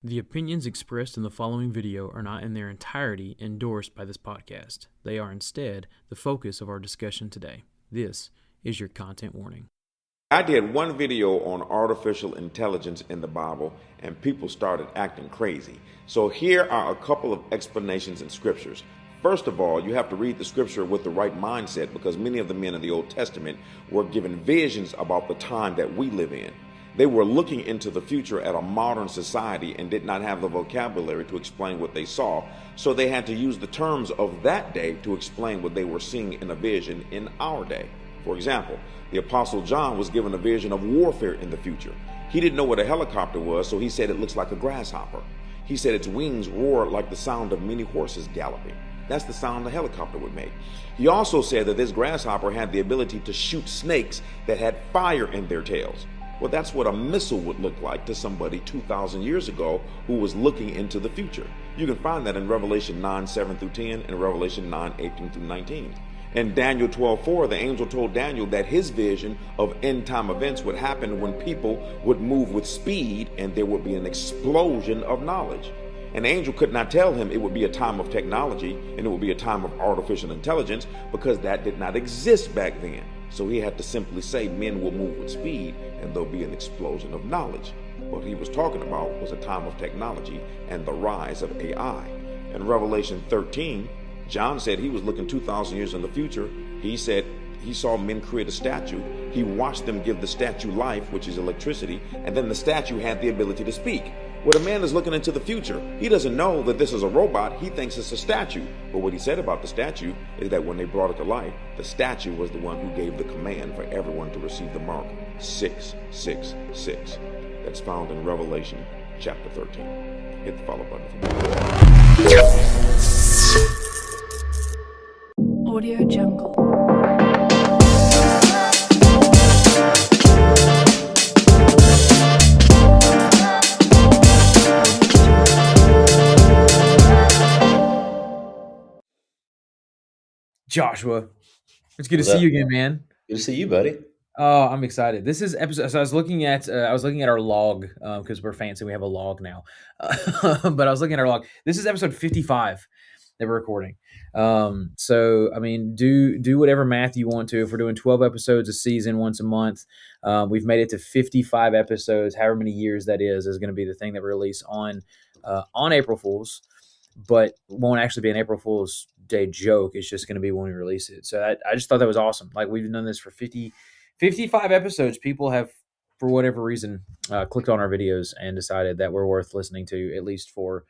The opinions expressed in the following video are not in their entirety endorsed by this podcast. They are instead the focus of our discussion today. This is your content warning. I did one video on artificial intelligence in the Bible, and people started acting crazy. So here are a couple of explanations in scriptures. First of all, you have to read the scripture with the right mindset, because many of the men in the Old Testament were given visions about the time that we live in. They were looking into the future at a modern society and did not have the vocabulary to explain what they saw, so they had to use the terms of that day to explain what they were seeing in a vision in our day. For example, the Apostle John was given a vision of warfare in the future. He didn't know what a helicopter was, so he said it looks like a grasshopper. He said its wings roar like the sound of many horses galloping. That's the sound a helicopter would make. He also said that this grasshopper had the ability to shoot snakes that had fire in their tails. Well, that's what a missile would look like to somebody 2,000 years ago who was looking into the future. You can find that in Revelation 9:7-10 and Revelation 9:18-19. In Daniel 12:4, the angel told Daniel that his vision of end-time events would happen when people would move with speed and there would be an explosion of knowledge. An angel could not tell him it would be a time of technology and it would be a time of artificial intelligence, because that did not exist back then. So he had to simply say men will move with speed and there'll be an explosion of knowledge. What he was talking about was a time of technology and the rise of AI. In Revelation 13, John said he was looking 2,000 years in the future. He said he saw men create a statue. He watched them give the statue life, which is electricity, and then the statue had the ability to speak. Well, the man is looking into the future. He doesn't know that this is a robot. He thinks it's a statue. But what he said about the statue is that when they brought it to life, the statue was the one who gave the command for everyone to receive the mark 666. That's found in Revelation chapter 13. Hit the follow button for more. Audio Jungle. Joshua, it's good to see you again, man. Good to see you, buddy. Oh, I'm excited. This is episode. So I was looking at our log because we're fancy. We have a log now, but I was looking at our log. This is episode 55 that we're recording. So I mean, do whatever math you want to. If we're doing 12 episodes a season, once a month, we've made it to 55 episodes. However many years that is going to be the thing that we release on April Fools, but won't actually be an April Fool's Day joke. It's just going to be when we release it. So I just thought that was awesome. Like, we've done this for 55 episodes. People have, for whatever reason, clicked on our videos and decided that we're worth listening to, at least for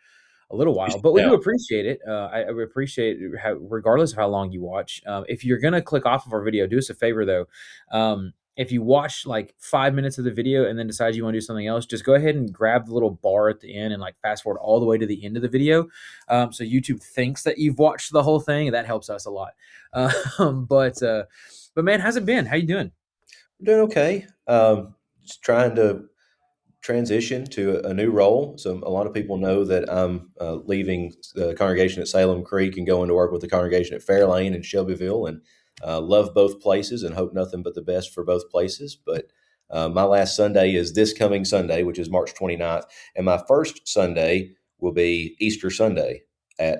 a little while. But we do appreciate it. I appreciate regardless of how long you watch. If you're going to click off of our video, do us a favor, though. If you watch like 5 minutes of the video and then decide you want to do something else, just go ahead and grab the little bar at the end and like fast forward all the way to the end of the video. So YouTube thinks that you've watched the whole thing, and that helps us a lot. But man, how's it been? How you doing? I'm doing okay. Just trying to transition to a new role. So a lot of people know that I'm leaving the congregation at Salem Creek and going to work with the congregation at Fairlane and Shelbyville, and love both places and hope nothing but the best for both places. But my last Sunday is this coming Sunday, which is March 29th. And my first Sunday will be Easter Sunday at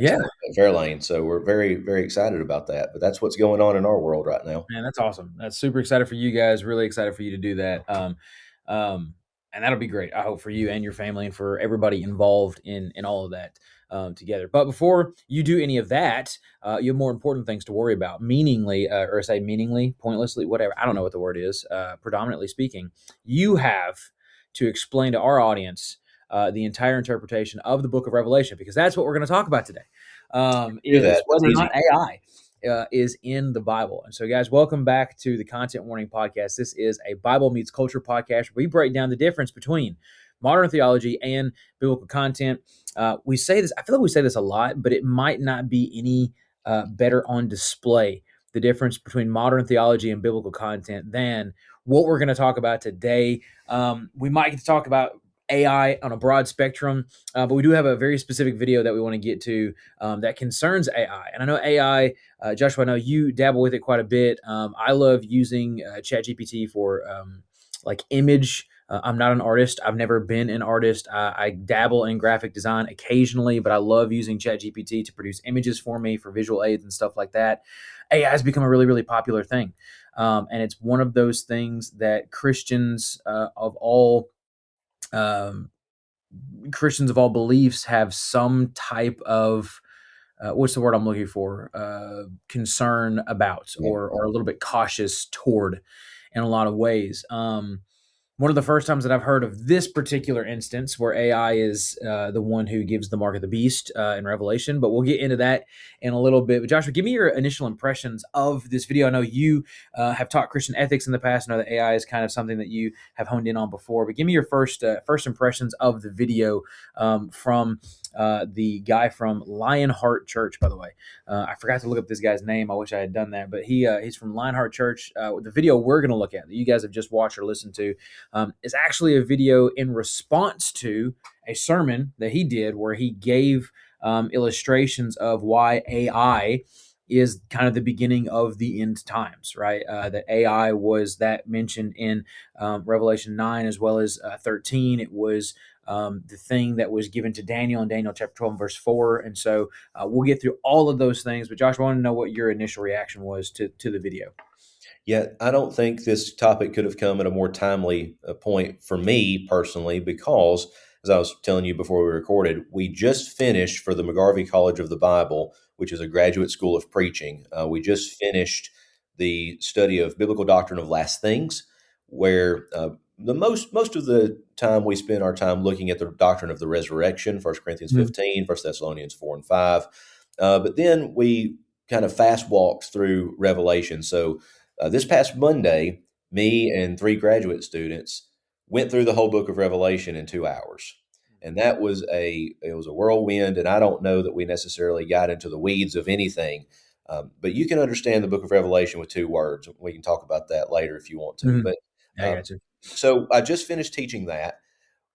Fairlane. So we're very, very excited about that. But that's what's going on in our world right now. Man, that's awesome. That's super excited for you guys. Really excited for you to do that. And that'll be great, I hope, for you and your family and for everybody involved in all of that together. But before you do any of that, you have more important things to worry about. Meaningly, pointlessly, whatever. I don't know what the word is. Predominantly speaking, you have to explain to our audience the entire interpretation of the book of Revelation, because that's what we're going to talk about today. Is whether or not AI is in the Bible. And so, guys, welcome back to the Content Warning Podcast. This is a Bible meets culture podcast. We break down the difference between modern theology and biblical content. We say this, I feel like we say this a lot, but it might not be any better on display, the difference between modern theology and biblical content, than what we're going to talk about today. We might get to talk about AI on a broad spectrum, but we do have a very specific video that we want to get to that concerns AI. And I know AI, Joshua, I know you dabble with it quite a bit. I love using ChatGPT for like image. I'm not an artist. I've never been an artist. I dabble in graphic design occasionally, but I love using ChatGPT to produce images for me for visual aids and stuff like that. AI has become a really, really popular thing. And it's one of those things that um, Christians of all beliefs have some type of what's the word I'm looking for? Concern about, Yeah. or a little bit cautious toward, in a lot of ways. One of the first times that I've heard of this particular instance where AI is the one who gives the mark of the beast in Revelation, but we'll get into that in a little bit. But Joshua, give me your initial impressions of this video. I know you have taught Christian ethics in the past. I know that AI is kind of something that you have honed in on before, but give me your first impressions of the video from the guy from Lionheart Church, by the way. I forgot to look up this guy's name. I wish I had done that, but he's from Lionheart Church. The video we're going to look at that you guys have just watched or listened to is actually a video in response to a sermon that he did where he gave illustrations of why AI is kind of the beginning of the end times, right? That AI was that mentioned in Revelation 9 as well as 13. It was the thing that was given to Daniel in Daniel chapter 12 verse 4. And so we'll get through all of those things. But Josh, I want to know what your initial reaction was to the video. Yeah, I don't think this topic could have come at a more timely point for me personally, because, as I was telling you before we recorded, we just finished for the McGarvey College of the Bible, which is a graduate school of preaching. We just finished the study of biblical doctrine of last things, where the most of the time we spend our time looking at the doctrine of the resurrection, 1 Corinthians Mhm. 15, 1 Thessalonians 4 and 5. But then we kind of fast walked through Revelation. So this past Monday, me and three graduate students went through the whole book of Revelation in 2 hours. And that was it was a whirlwind, and I don't know that we necessarily got into the weeds of anything. But you can understand the book of Revelation with two words. We can talk about that later if you want to. Mhm. But I um, got you. so I just finished teaching that.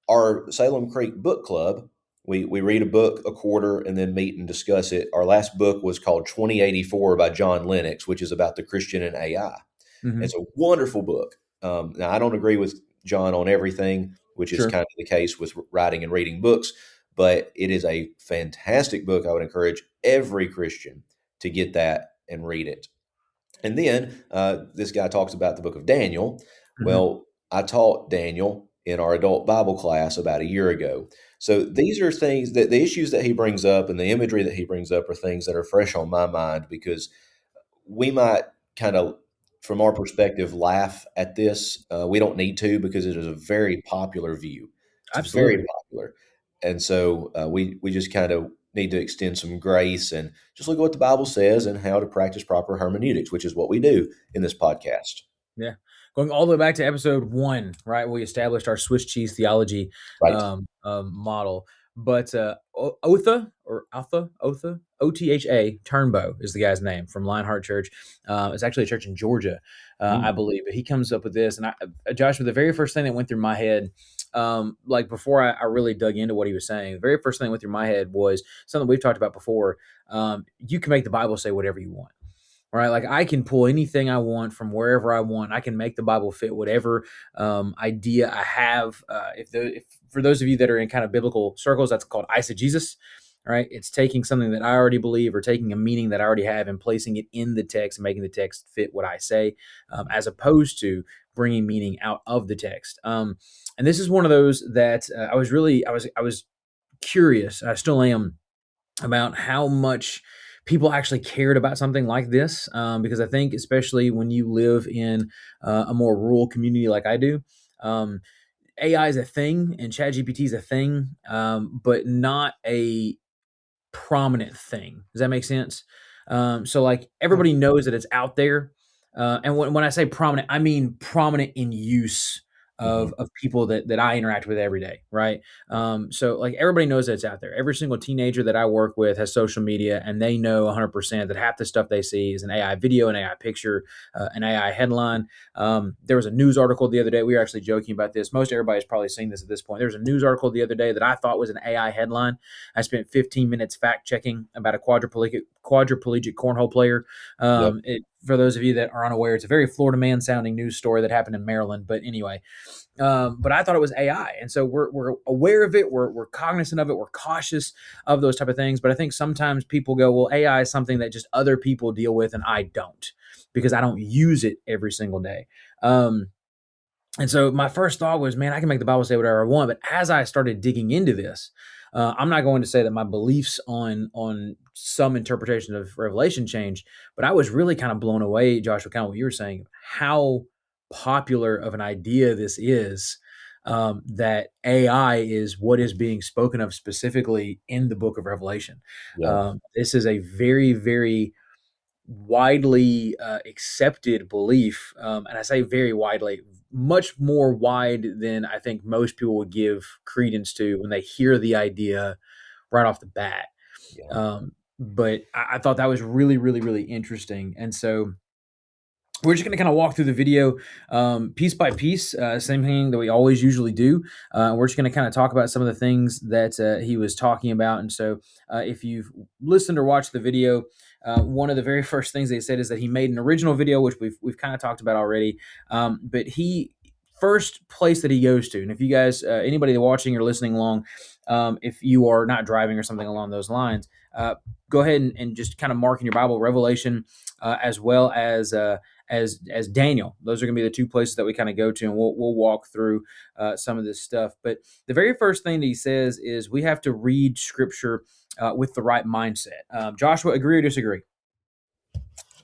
Our Salem Creek Book Club, we read a book a quarter and then meet and discuss it. Our last book was called 2084 by John Lennox, which is about the Christian and AI. Mhm. It's a wonderful book. Now, I don't agree with John on everything, which is Sure. kind of the case with writing and reading books, but it is a fantastic book. I would encourage every Christian to get that and read it. And then this guy talks about the book of Daniel. Mhm. Well, I taught Daniel in our adult Bible class about a year ago. So these are things that the issues that he brings up and the imagery that he brings up are things that are fresh on my mind, because we might kind of, from our perspective, laugh at this. We don't need to, because it is a very popular view. It's very Absolutely. popular, and so we just kind of need to extend some grace and just look at what the Bible says and how to practice proper hermeneutics, which is what we do in this podcast. Yeah. Going all the way back to episode 1, right? We established our Swiss cheese theology Right. model. But Otha or Otha, Otha Turnbow is the guy's name from Lionheart Church. It's actually a church in Georgia, I Mm. believe. But he comes up with this. And Joshua, the very first thing that went through my head, like before I really dug into what he was saying, the very first thing that went through my head was something we've talked about before. You can make the Bible say whatever you want, right? Like I can pull anything I want from wherever I want. I can make the Bible fit whatever idea I have. If for those of you that are in kind of biblical circles, that's called eisegesis, right? It's taking something that I already believe or taking a meaning that I already have and placing it in the text and making the text fit what I say, as opposed to bringing meaning out of the text. And this is one of those that I was curious. I still am about how much people actually cared about something like this, because I think especially when you live in a more rural community like I do, um, AI is a thing and ChatGPT is a thing, but not a prominent thing. Does that make sense? So like everybody knows that it's out there, and when I say prominent, I mean prominent in use Mhm. of people that I interact with every day, right? So like everybody knows that it's out there. Every single teenager that I work with has social media, and they know 100% that half the stuff they see is an AI video, an AI picture, an AI headline. There was a news article the other day. We were actually joking about this. Most everybody's probably seen this at this point. There was a news article the other day that I thought was an AI headline. I spent 15 minutes fact checking about a quadriplegic cornhole player. Yep. For those of you that are unaware, it's a very Florida man sounding news story that happened in Maryland. But anyway, but I thought it was AI, and so we're aware of it. We're cognizant of it. We're cautious of those type of things. But I think sometimes people go, "Well, AI is something that just other people deal with, and I don't because I don't use it every single day." And so my first thought was, man, I can make the Bible say whatever I want. But as I started digging into this, I'm not going to say that my beliefs on some interpretation of Revelation changed, but I was really kind of blown away, Joshua, kind of what you were saying, how popular of an idea this is. That AI is what is being spoken of specifically in the book of Revelation. Yeah. This is a very, very widely accepted belief, and I say very widely, much more wide than I think most people would give credence to when they hear the idea right off the bat. Yeah. But I thought that was really, really, really interesting, and so we're just going to kind of walk through the video piece by piece, same thing that we always usually do. We're just going to kind of talk about some of the things that he was talking about. And so if you've listened or watched the video, one of the very first things they said is that he made an original video, which we've kind of talked about already. But he first place that he goes to, and if you guys, anybody watching or listening along, if you are not driving or something along those lines, go ahead and just kind of mark in your Bible Revelation, as well as Daniel. Those are going to be the two places that we kind of go to, and we'll walk through some of this stuff. But the very first thing that he says is we have to read Scripture with the right mindset. Joshua, agree or disagree?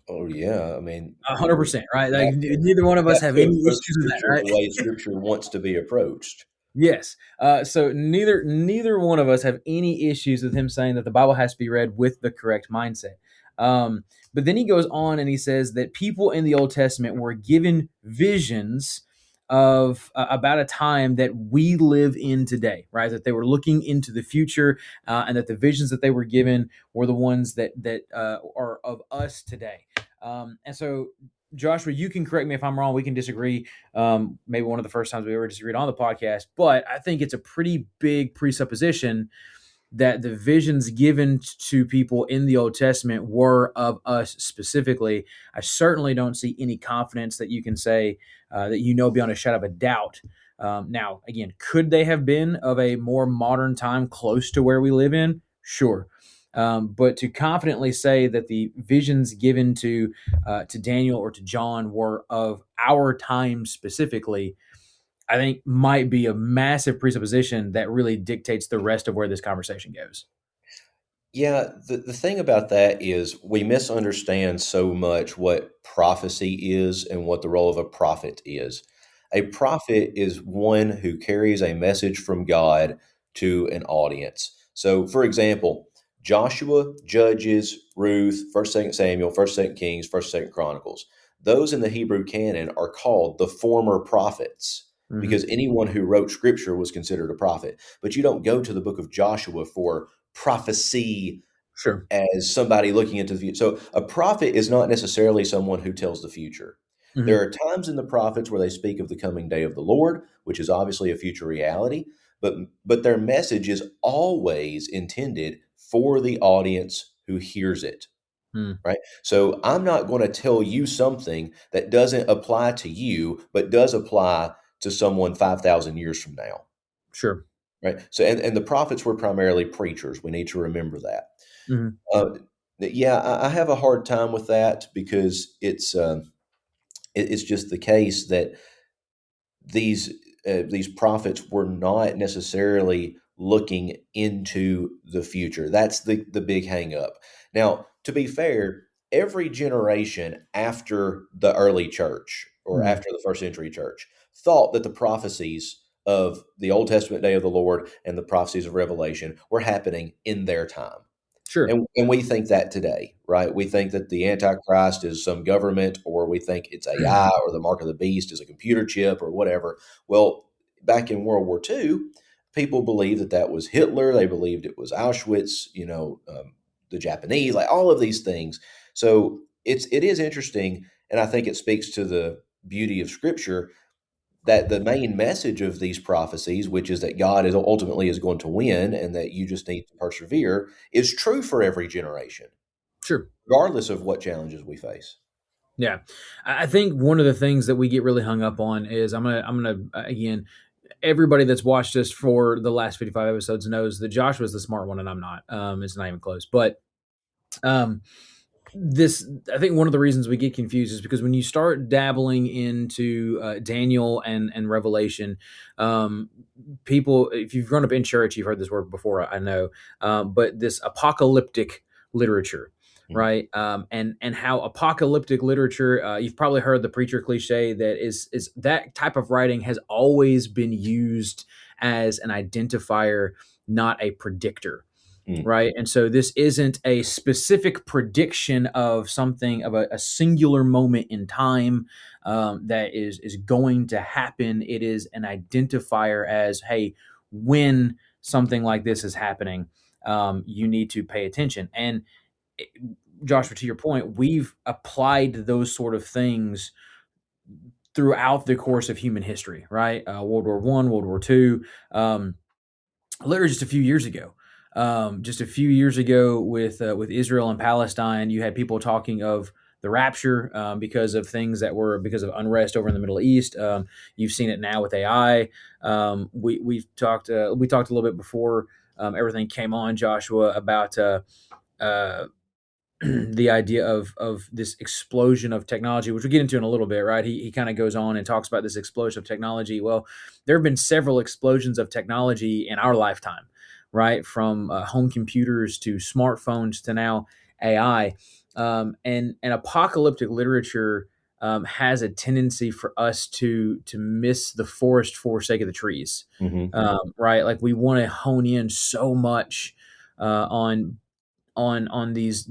Oh yeah. I mean, we 100%, right? Like, have to neither one of we us have have to any approach issues with that, Scripture right? the way Scripture wants to be approached. Yes. So neither one of us have any issues with him saying that the Bible has to be read with the correct mindset. But then he goes on and he says that people in the Old Testament were given visions of about a time that we live in today, right? That they were looking into the future, and that the visions that they were given were the ones that are of us today. And so, Joshua, you can correct me if I'm wrong. We can disagree. Maybe one of the first times we ever disagreed on the podcast, but I think it's a pretty big presupposition that the visions given to people in the Old Testament were of us specifically. I certainly don't see any confidence that you can say that you know beyond a shadow of a doubt. Now, again, could they have been of a more modern time close to where we live in? Sure. But to confidently say that the visions given to Daniel or to John were of our time specifically, I think might be a massive presupposition that really dictates the rest of where this conversation goes. Yeah, the thing about that is we misunderstand so much what prophecy is and what the role of a prophet is. A prophet is one who carries a message from God to an audience. So, for example, Joshua, Judges, Ruth, 1st, 2nd Samuel, 1st, 2nd Kings, 1st, 2nd Chronicles. Those in the Hebrew canon are called the former prophets Hmm. because anyone who wrote scripture was considered a prophet. But you don't go to the book of Joshua for prophecy Sure. as somebody looking into the future. So a prophet is not necessarily someone who tells the future. There Hmm. are times in the prophets where they speak of the coming day of the Lord, which is obviously a future reality, but their message is always intended for the audience who hears it, Hmm. right? So I'm not going to tell you something that doesn't apply to you, but does apply to someone 5,000 years from now, Sure. right? So and the prophets were primarily preachers. We need to remember that. Hmm. Uh, yeah, I have a hard time with that because it's just the case that these these prophets were not necessarily looking into the future. That's the big hang up. Now, to be fair, every generation after the early church or Hmm. after the first century church thought that the prophecies of the Old Testament day of the Lord and the prophecies of Revelation were happening in their time. Sure. And we think that today, right? We think that the Antichrist is some government, or we think it's AI, or the mark of the beast is a computer chip, or whatever. Well, back in World War II, people believed that that was Hitler. They believed it was Auschwitz. The Japanese, like all of these things. So it is interesting, and I think it speaks to the beauty of Scripture that the main message of these prophecies, which is that God is ultimately is going to win and that you just need to persevere, is true for every generation. Sure. regardless of what challenges we face. Yeah, I think one of the things that we get really hung up on is I'm gonna again, everybody that's watched us for the last 55 episodes knows that Joshua's the smart one and I'm not. It's not even close. But um, this, I think one of the reasons we get confused is because when you start dabbling into Daniel and Revelation, um, people, if you've grown up in church, you've heard this word before, I know, but this apocalyptic literature, Mhm. right? And how apocalyptic literature, you've probably heard the preacher cliche that is that type of writing has always been used as an identifier, not a predictor, Mm. right? And so this isn't a specific prediction of something of a singular moment in time that is going to happen. It is an identifier as, hey, when something like this is happening, you need to pay attention. And it, Joshua, to your point, we've applied those sort of things throughout the course of human history, right? World War One, World War Two. Literally just a few years ago. Just a few years ago, with Israel and Palestine, you had people talking of the rapture because of things that were because of unrest over in the Middle East. You've seen it now with AI. We talked a little bit before everything came on, Joshua, about uh, the idea of this explosion of technology, which we'll get into in a little bit, right? He kind of goes on and talks about this explosion of technology. Well, there have been several explosions of technology in our lifetime, right? From home computers to smartphones to now AI. And apocalyptic literature has a tendency for us to miss the forest for sake of the trees, Hmm. right? Like we want to hone in so much on these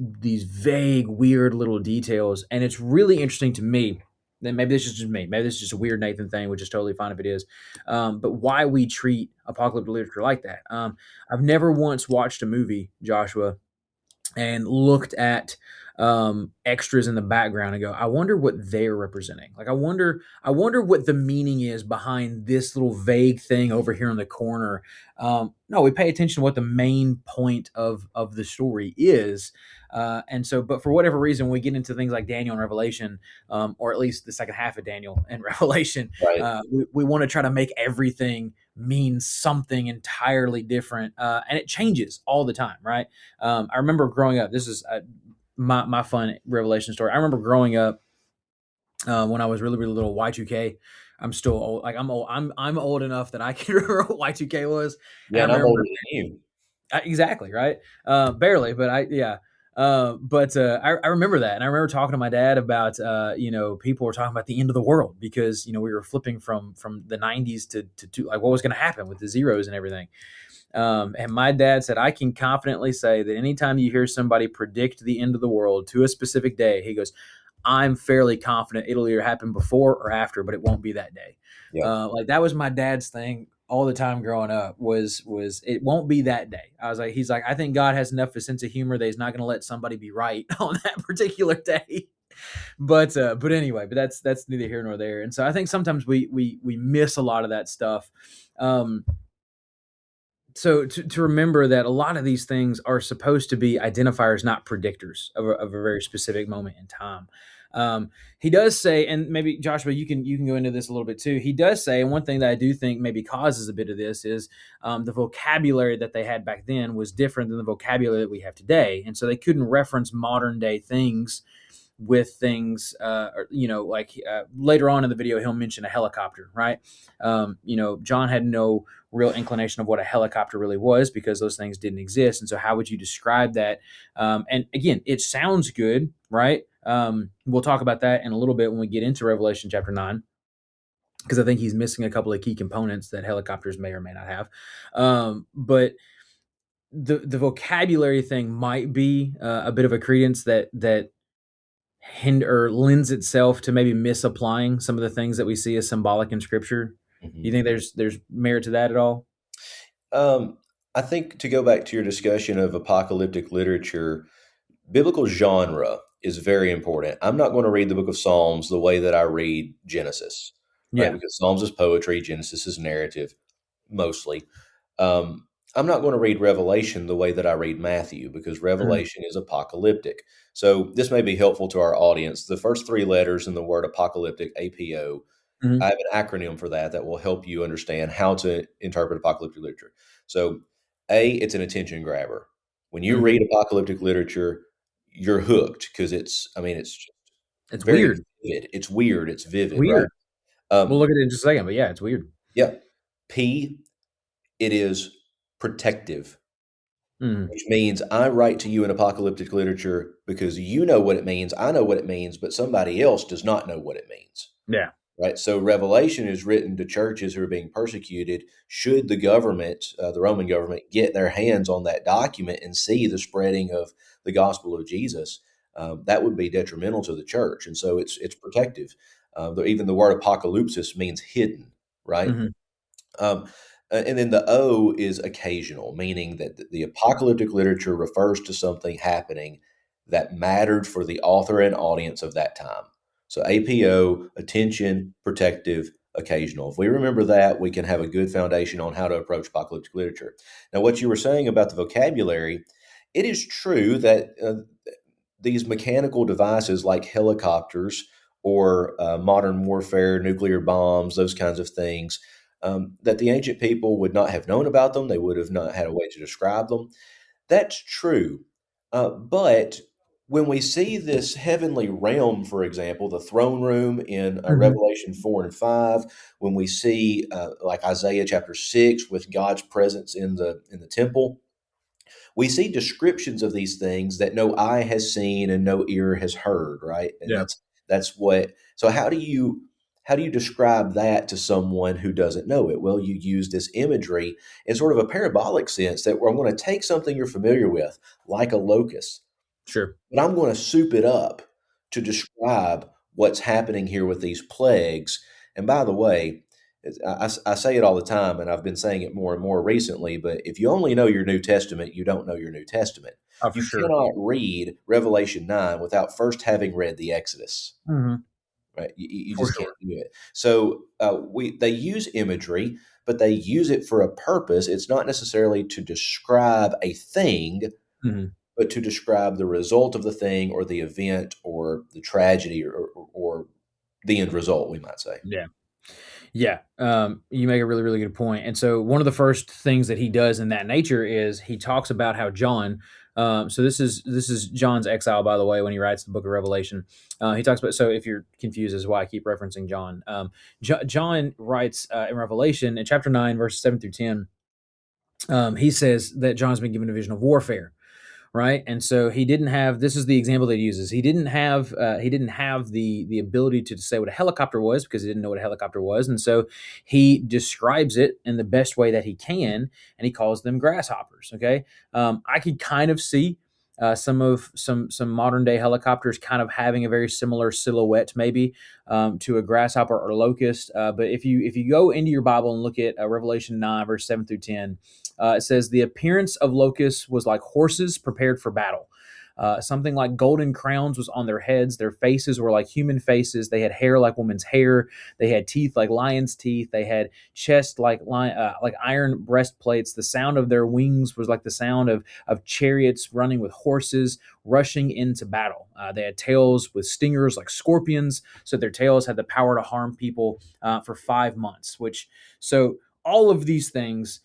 vague, weird little details. And it's really interesting to me. Then maybe this is just me. Maybe this is just a weird Nathan thing, which is totally fine if it is. But why we treat apocalyptic literature like that? I've never once watched a movie, Joshua, and looked at extras in the background and go, I wonder what they're representing. Like, I wonder what the meaning is behind this little vague thing over here in the corner. No, we pay attention to what the main point of the story is. And so, but for whatever reason, when we get into things like Daniel and Revelation, or at least the second half of Daniel and Revelation, Right. we want to try to make everything mean something entirely different. And it changes all the time, right? I remember growing up. This is my fun Revelation story. I remember growing up when I was really really little. Y2K. I'm still old. Like I'm old. I'm old enough that I can remember what Y2K was, and Yeah, I and I'm remember older than you. exactly right. Barely, but I yeah. I remember that, and I remember talking to my dad about people were talking about the end of the world because we were flipping from the '90s to like what was going to happen with the zeros and everything. And my dad said, I can confidently say that anytime you hear somebody predict the end of the world to a specific day, he goes, I'm fairly confident it'll either happen before or after, but it won't be that day. Yeah. Like that was my dad's thing all the time growing up was it won't be that day. I was like, he's like, I think God has enough of a sense of humor that he's not going to let somebody be right on that particular day. But anyway, but that's neither here nor there. And so I think sometimes we miss a lot of that stuff. Um, so to remember that a lot of these things are supposed to be identifiers, not predictors of a very specific moment in time. He does say, and maybe Joshua, you can go into this a little bit too. He does say, and one thing that I do think maybe causes a bit of this is the vocabulary that they had back then was different than the vocabulary that we have today, and so they couldn't reference modern day things with things, like later on in the video, he'll mention a helicopter, right? John had no real inclination of what a helicopter really was because those things didn't exist. And so, how would you describe that? And again, it sounds good, right? We'll talk about that in a little bit when we get into Revelation chapter 9 because I think he's missing a couple of key components that helicopters may or may not have. But the vocabulary thing might be a bit of a credence that hinder lends itself to maybe misapplying some of the things that we see as symbolic in scripture. Hmm. You think there's merit to that at all? Um, I think to go back to your discussion of apocalyptic literature, biblical genre is very important. I'm not going to read the book of Psalms the way that I read Genesis, right? Yeah. Because Psalms is poetry, Genesis is narrative mostly. Um, I'm not going to read Revelation the way that I read Matthew because Mhm, Revelation is apocalyptic. So this may be helpful to our audience. The first three letters in the word apocalyptic, APO, I mhm, have an acronym for that that will help you understand how to interpret apocalyptic literature. So, A, it's an attention grabber. When you mhm. read apocalyptic literature, you're hooked because it's just It's very weird. vivid. It's weird. It's It's vivid, right? weird. We'll Um, look at it in just a second, but yeah, it's weird. yeah. P, it is protective, Mhm. which means I write to you in apocalyptic literature because you know what it means. I know what it means, but somebody else does not know what it means. Yeah, Right. So Revelation is written to churches who are being persecuted. Should the government, the Roman government, get their hands on that document and see the spreading of the gospel of Jesus, that would be detrimental to the church. And so it's protective. Even the word apocalypsis means hidden, right? mhm, Um, and then the O is occasional, meaning that the apocalyptic literature refers to something happening that mattered for the author and audience of that time. So APO, attention, protective, occasional. If we remember that, we can have a good foundation on how to approach apocalyptic literature. Now, what you were saying about the vocabulary, it is true that these mechanical devices like helicopters or modern warfare, nuclear bombs, those kinds of things, that the ancient people would not have known about them. They would have not had a way to describe them. That's true. But when we see this heavenly realm, for example, the throne room in mhm. Revelation 4 and 5, when we see like Isaiah chapter 6 with God's presence in the temple, we see descriptions of these things that no eye has seen and no ear has heard, right? And Yeah, that's what so how do you describe that to someone who doesn't know it? Well, you use this imagery in sort of a parabolic sense that I'm going to take something you're familiar with, like a locust, sure. but I'm going to soup it up to describe what's happening here with these plagues. And by the way, I say it all the time, and I've been saying it more and more recently, but if you only know your New Testament, you don't know your New Testament. Oh, for You sure. cannot read Revelation 9 without first having read the Exodus, Mhm. right? You For just can't sure. do it. So they use imagery, but they use it for a purpose. It's not necessarily to describe a thing, Mhm. but to describe the result of the thing or the event or the tragedy or the end result, we might say. Yeah. Yeah, you make a really, really good point. And so, one of the first things that he does in that nature is he talks about how John. So this is John's exile, by the way, when he writes the Book of Revelation. He talks about. So if you're confused as to why I keep referencing John, John writes in Revelation in chapter 9, verses 7 through 10. He says that John's been given a vision of warfare, right? And so he didn't have. This is the example that he uses. He didn't have the ability to say what a helicopter was because he didn't know what a helicopter was, and so he describes it in the best way that he can, and he calls them grasshoppers. Okay, I could kind of see. Some modern day helicopters kind of having a very similar silhouette maybe to a grasshopper or locust, but if you go into your Bible and look at Revelation 9 verse 7 through 10, it says, the appearance of locusts was like horses prepared for battle. Something like golden crowns was on their heads. Their faces were like human faces. They had hair like woman's hair. They had teeth like lion's teeth. They had chest like iron breastplates. The sound of their wings was like the sound of chariots running with horses rushing into battle. They had tails with stingers like scorpions. So their tails had the power to harm people for 5 months. So all of these things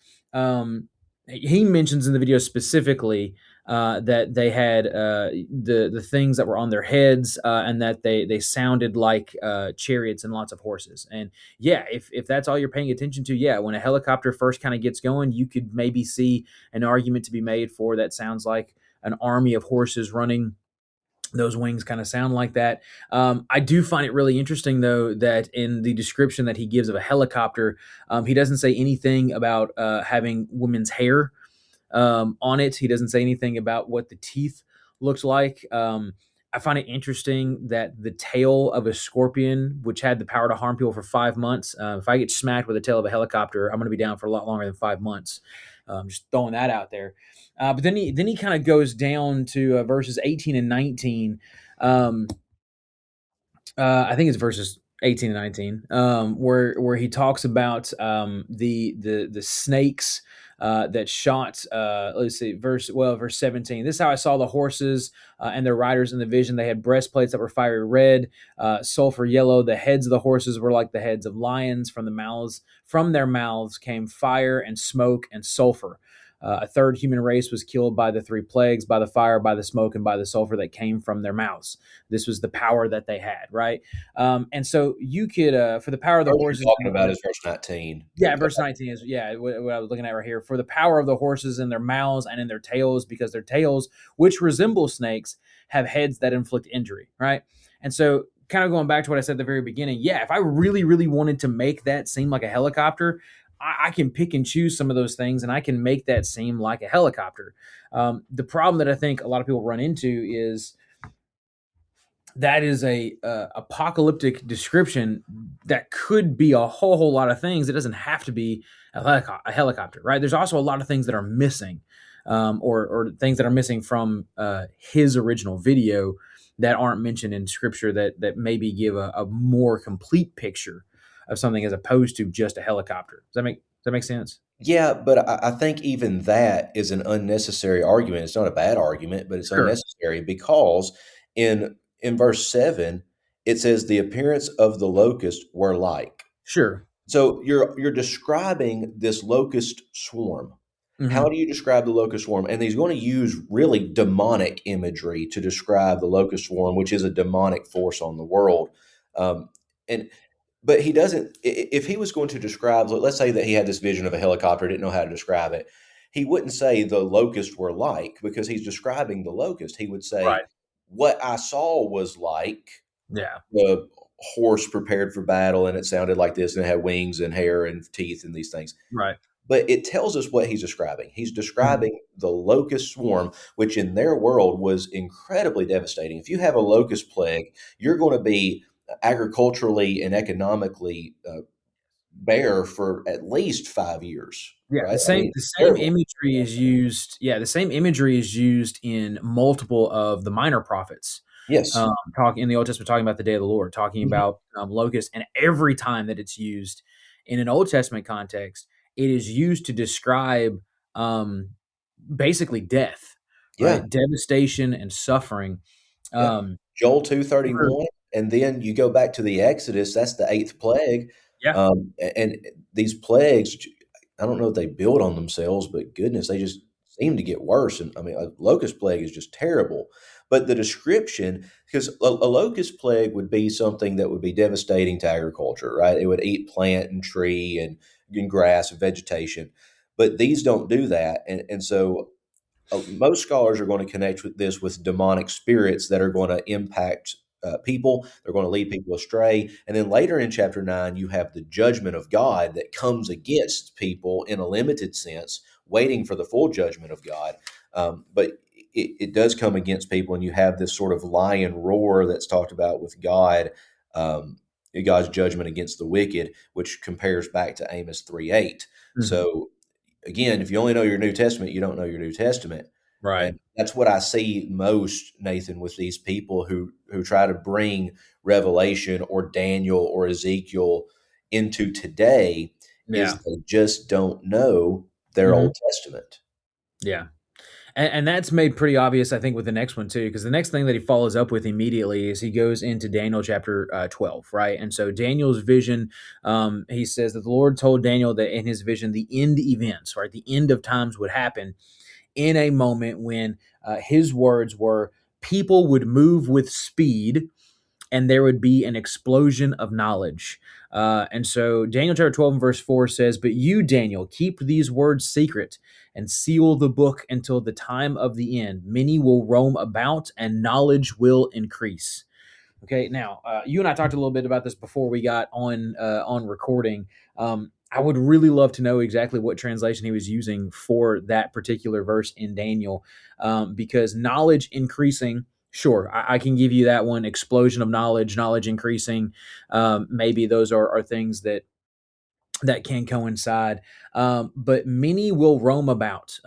he mentions in the video specifically that they had the things that were on their heads and that they sounded like chariots and lots of horses. And yeah, if that's all you're paying attention to, yeah, when a helicopter first kind of gets going, you could maybe see an argument to be made for that sounds like an army of horses running. Those wings kind of sound like that. I do find it really interesting, though, that in the description that he gives of a helicopter, he doesn't say anything about having women's hair on it. He doesn't say anything about what the teeth looked like. I find it interesting that the tail of a scorpion, which had the power to harm people for 5 months, if I get smacked with the tail of a helicopter, I'm going to be down for a lot longer than 5 months. Just throwing that out there. But then he kind of goes down to verses 18 and 19. Um, I think it's verses 18 and 19, where he talks about the snakes that shot. Let's see, verse 17. This is how I saw the horses and their riders in the vision. They had breastplates that were fiery red, sulfur yellow. The heads of the horses were like the heads of lions. From their mouths came fire and smoke and sulfur. A third human race was killed by the three plagues, by the fire, by the smoke, and by the sulfur that came from their mouths. This was the power that they had, right? And so you could, for the power of the Verse you're horses, talking about is verse 19. yeah, verse 19 is, yeah, what I was looking at right here. For the power of the horses in their mouths and in their tails, because their tails, which resemble snakes, have heads that inflict injury, right? And so, kind of going back to what I said at the very beginning, yeah, if I really, really wanted to make that seem like a helicopter, I can pick and choose some of those things and I can make that seem like a helicopter. The problem that I think a lot of people run into is that is a apocalyptic description that could be a whole lot of things. It doesn't have to be a helicopter, right? There's also a lot of things that are missing, or things that are missing from his original video that aren't mentioned in scripture that maybe give a more complete picture of something as opposed to just a helicopter. Does that make sense? Yeah, but I think even that is an unnecessary argument. It's not a bad argument, but it's Sure, unnecessary because in verse 7, it says the appearance of the locust were like. sure. So you're describing this locust swarm. How Hmm. do you describe the locust swarm? And he's going to use really demonic imagery to describe the locust swarm, which is a demonic force on the world. Um, and but he doesn't. If he was going to describe, let's say that he had this vision of a helicopter, didn't know how to describe it, he wouldn't say the locusts were like because he's describing the locust. He would say Right. what I saw was like Yeah. the horse prepared for battle, and it sounded like this, and it had wings and hair and teeth and these things. Right. But it tells us what he's describing. He's Mhm. describing the locust swarm, which in their world was incredibly devastating. If you have a locust plague, you're going to be agriculturally and economically bare for at least 5 years, Yeah, right? the I same mean, the it's same terrible. imagery is used. Yeah, the same imagery is used in multiple of the minor prophets. Yes. Talking in the Old Testament, talking about the day of the Lord, talking Mhm. about locusts, and every time that it's used in an Old Testament context, it is used to describe um, basically death, Yeah. right? Devastation and suffering. Yeah. Um, Joel we're- 2:31, and then you go back to the Exodus, that's the 8th plague, yeah, and these plagues, I don't know if they build on themselves, but goodness, they just seem to get worse, and, I mean, a locust plague is just terrible, but the description, because a locust plague would be something that would be devastating to agriculture, right? It would eat plant and tree and grass and vegetation, but these don't do that, and so most scholars are going to connect with this with demonic spirits that are going to impact people. They're going to lead people astray. And then later in chapter 9, you have the judgment of God that comes against people in a limited sense, waiting for the full judgment of God. But it does come against people, and you have this sort of lion roar that's talked about with God. Um, God's judgment against the wicked, which compares back to Amos 3:8. mhm, So again, if you only know your New Testament, you don't know your New Testament. right. And that's what I see most, Nathan, with these people who try to bring Revelation or Daniel or Ezekiel into today Yeah. is they just don't know their Mhm, Old Testament. yeah. And that's made pretty obvious, I think, with the next one too, because the next thing that he follows up with immediately is he goes into Daniel chapter 12, right? And so Daniel's vision, he says that the Lord told Daniel that in his vision, the end events, right, the end of times would happen in a moment when his words were, people would move with speed and there would be an explosion of knowledge. And so Daniel chapter 12 and verse 4 says, but you, Daniel, keep these words secret and seal the book until the time of the end. Many will roam about and knowledge will increase. Okay, now you and I talked a little bit about this before we got on recording. I would really love to know exactly what translation he was using for that particular verse in Daniel, because knowledge increasing. Sure, I can give you that one. Explosion of knowledge, knowledge increasing. Maybe those are things that can coincide. But many will roam about.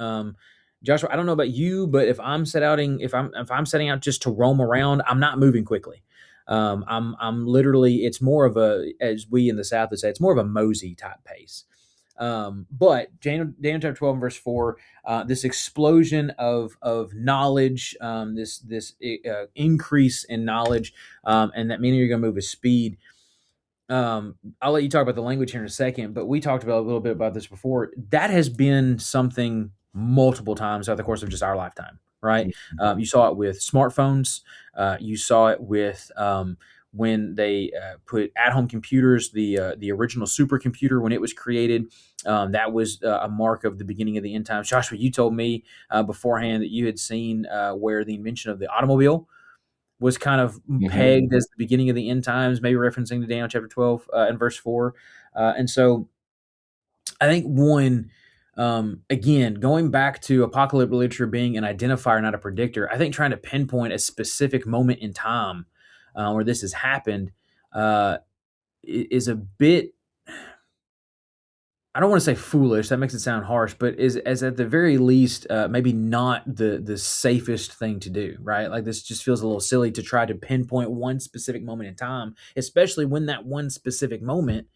Joshua, I don't know about you, but if I'm setting out just to roam around, I'm not moving quickly. I'm literally, it's more of a, as we in the South would say, it's more of a mosey type pace. But Daniel chapter 12 and verse 4, this explosion of knowledge, this increase in knowledge, and that meaning you're going to move with speed. I'll let you talk about the language here in a second, but we talked about a little bit about this before. That has been something multiple times throughout the course of just our lifetime, right? You saw it with smartphones. You saw it with when they put at-home computers, the original supercomputer when it was created. That was a mark of the beginning of the end times. Joshua, you told me beforehand that you had seen where the invention of the automobile was kind of Mhm. pegged as the beginning of the end times, maybe referencing to Daniel chapter 12 and verse 4. And so I think one, again, going back to apocalyptic literature being an identifier, not a predictor, I think trying to pinpoint a specific moment in time where this has happened uh, is a bit, I don't want to say foolish. That makes it sound harsh, but is at the very least maybe not the safest thing to do, right? Like this just feels a little silly to try to pinpoint one specific moment in time, especially when that one specific moment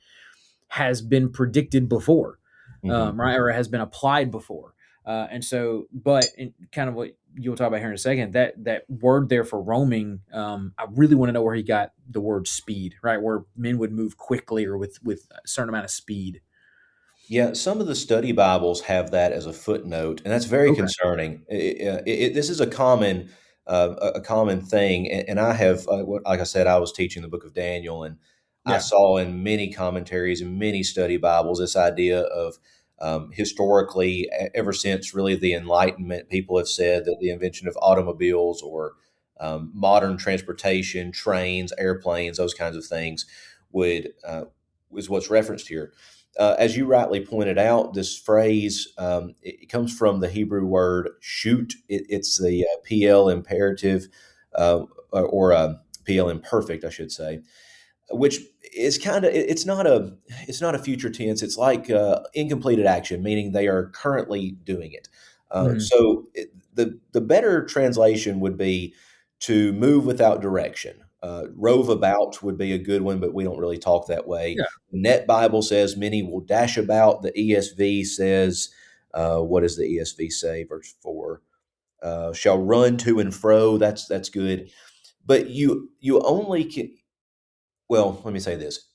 has been predicted before, Mhm. right, or has been applied before. And so, but in kind of what you'll talk about here in a second, that word there for roaming, I really want to know where he got the word speed, right, where men would move quickly or with a certain amount of speed. Yeah, some of the study Bibles have that as a footnote, and that's very Okay. concerning. This is a common a common thing, and I have, like I said, I was teaching the book of Daniel, and I Yeah. saw in many commentaries and many study Bibles this idea of historically, ever since really the Enlightenment, people have said that the invention of automobiles or modern transportation, trains, airplanes, those kinds of things would is what's referenced here. As you rightly pointed out, this phrase it comes from the Hebrew word "shoot." It's the PL imperative or PL imperfect, I should say, which is kind of it's not a future tense. It's like incompleted action, meaning they are currently doing it. Mhm. The better translation would be to move without direction. Rove about would be a good one, but we don't really talk that way. Yeah. The Net Bible says many will dash about. The ESV says, what does the ESV say? Verse 4, shall run to and fro. That's good. But you only can, well, let me say this.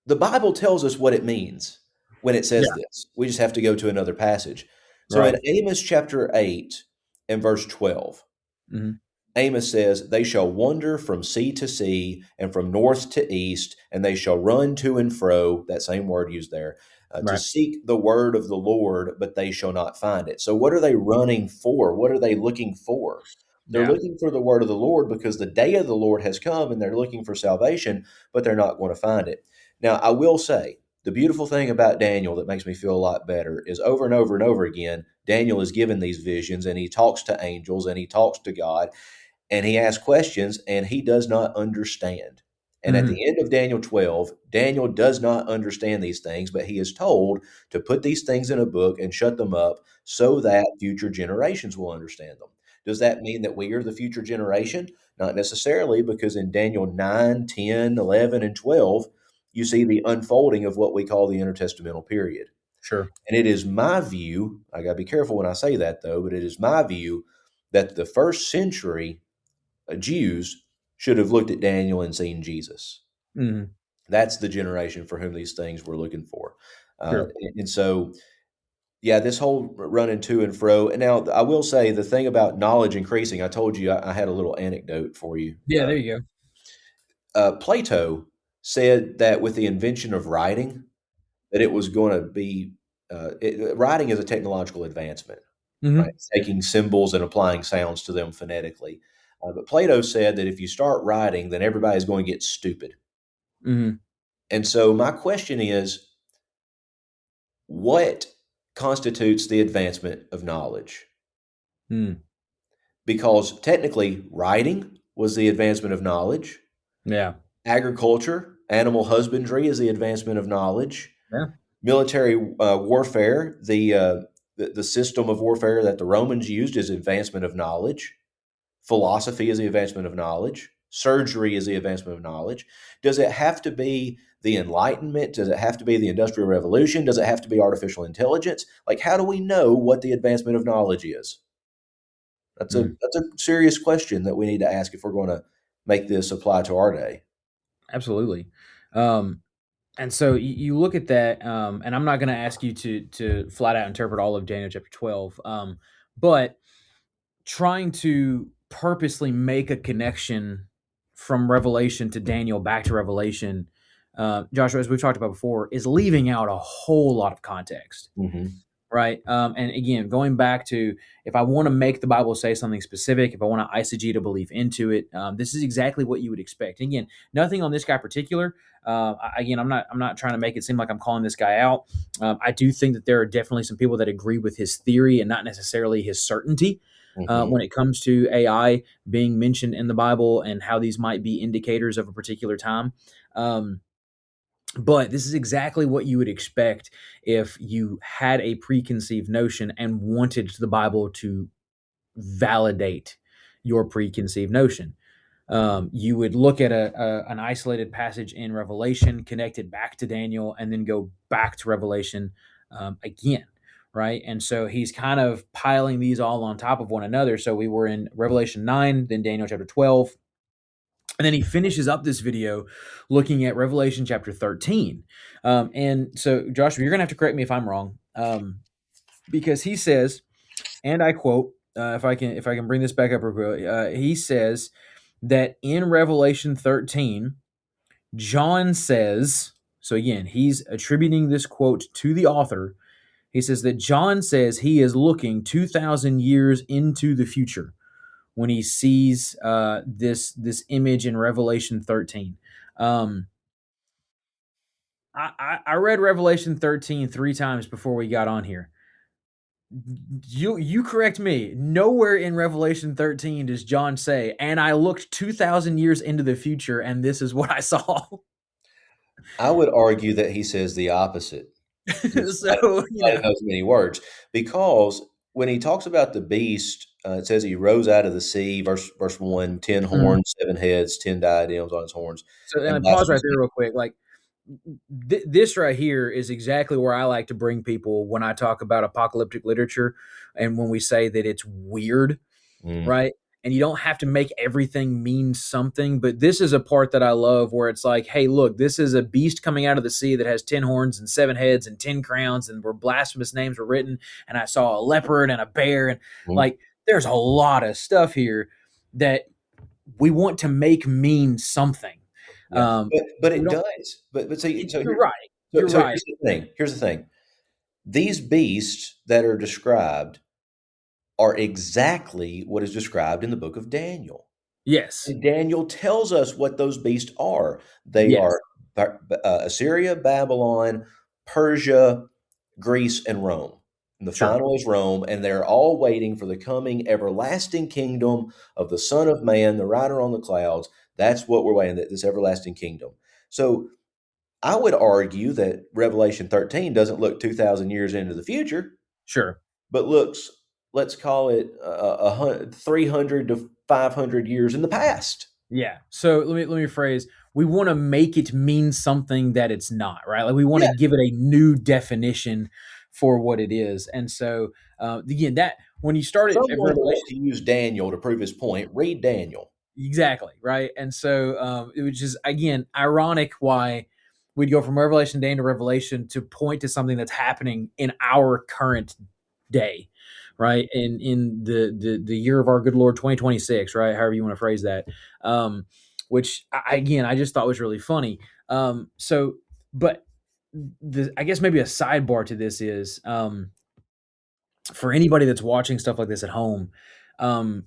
The Bible tells us what it means when it says Yeah. this. We just have to go to another passage. So in Right. Amos chapter 8 and verse 12, Mhm. Amos says, they shall wander from sea to sea and from north to east, and they shall run to and fro, that same word used there, to Right. seek the word of the Lord, but they shall not find it. So, what are they running for? What are they looking for? They're Yeah. looking for the word of the Lord because the day of the Lord has come and they're looking for salvation, but they're not going to find it. Now, I will say, the beautiful thing about Daniel that makes me feel a lot better is over and over and over again, Daniel is given these visions and he talks to angels and he talks to God and he asks questions and he does not understand. And at Mhm. the end of Daniel 12, Daniel does not understand these things, but he is told to put these things in a book and shut them up so that future generations will understand them. Does that mean that we are the future generation? Not necessarily, because in Daniel 9, 10, 11, and 12, you see the unfolding of what we call the intertestamental period. Sure. And it is my view, I got to be careful when I say that though, but it is my view that the first century Jews should have looked at Daniel and seen Jesus. Mhm. That's the generation for whom these things were looking for. Sure. And so, yeah, this whole running to and fro. And now I will say the thing about knowledge increasing, I told you I had a little anecdote for you. Yeah, there you go. Plato said that with the invention of writing, that it was going to be, writing is a technological advancement, right? Mhm. Taking symbols and applying sounds to them phonetically. But Plato said that if you start writing, then everybody's going to get stupid. Mhm. And so my question is, what constitutes the advancement of knowledge? Mm. Because technically, writing was the advancement of knowledge. Yeah. Agriculture, animal husbandry is the advancement of knowledge. Yeah. Military warfare, the system of warfare that the Romans used is advancement of knowledge. Philosophy is the advancement of knowledge. surgery is the advancement of knowledge? Does it have to be the Enlightenment? Does it have to be the Industrial Revolution? Does it have to be artificial intelligence? Like, how do we know what the advancement of knowledge is? Mm, That's a serious question that we need to ask if we're going to make this apply to our day. absolutely. Um, and so you look at that, and I'm not going to ask you to flat out interpret all of Daniel chapter 12, but trying to purposely make a connection from Revelation to Daniel back to Revelation, Joshua, as we've talked about before, is leaving out a whole lot of context, Mm-hmm. right? And again, going back to, if I want to make the Bible say something specific, if I want to eisegete a belief into it, this is exactly what you would expect. And again, nothing on this guy particular. Again, I'm not trying to make it seem like I'm calling this guy out. I do think that there are definitely some people that agree with his theory and not necessarily his certainty. Mm-hmm. When it comes to AI being mentioned in the Bible and how these might be indicators of a particular time. But this is exactly what you would expect if you had a preconceived notion and wanted the Bible to validate your preconceived notion. You would look at an isolated passage in Revelation, connect it back to Daniel, and then go back to Revelation again, right? And so he's kind of piling these all on top of one another. So we were in Revelation 9, then Daniel chapter 12, and then he finishes up this video looking at Revelation chapter 13. And so, Joshua, you're going to have to correct me if I'm wrong, because he says, and I quote, if I can bring this back up real quick, he says that in Revelation 13, John says, so again, he's attributing this quote to the author. He says that John says he is looking 2,000 years into the future when he sees this image in Revelation 13. Um, I read Revelation 13 three times before we got on here. You correct me. Nowhere in Revelation 13 does John say, and I looked 2,000 years into the future, and this is what I saw. I would argue that he says the opposite, So, despite those many words, because when he talks about the beast, it says he rose out of the sea, verse 1, 10 mhm. horns, 7 heads, 10 diadems on his horns, So, and and pause right blasphemous. there real quick. Like, this right here is exactly where I like to bring people when I talk about apocalyptic literature and when we say that it's weird, Mm, right? And you don't have to make everything mean something, but this is a part that I love where it's like, hey, look, this is a beast coming out of the sea that has 10 horns and 7 heads and 10 crowns, and where blasphemous names were written. And I saw a leopard and a bear. And mm, like, there's a lot of stuff here that we want to make mean something. yeah, but We it don't, does. But see, so you're here, right. You're so right. here's the thing. Here's the thing. These beasts that are described are exactly what is described in the book of Daniel. Yes. And Daniel tells us what those beasts are. They Yes. are Assyria, Babylon, Persia, Greece, and Rome. And the Sure. final is Rome, and they're all waiting for the coming everlasting kingdom of the Son of Man, the rider on the clouds. That's what we're waiting, this everlasting kingdom. So I would argue that Revelation 13 doesn't look 2,000 years into the future, Sure. but looks, let's call it 300 to 500 years in the past. Yeah. So let me phrase. We want to make it mean something that it's not, right? Like we want to Yeah, give it a new definition for what it is. And so again, that when you start at someone will Revelation, want to use Daniel to prove his point. Read Daniel. exactly, right? And so it was just again ironic why we'd go from Revelation day to Revelation to point to something that's happening in our current day, right? In the year of our good Lord 2026, right? However you want to phrase that. Um, which again I just thought was really funny. So, but I guess maybe a sidebar to this is for anybody that's watching stuff like this at home. Um,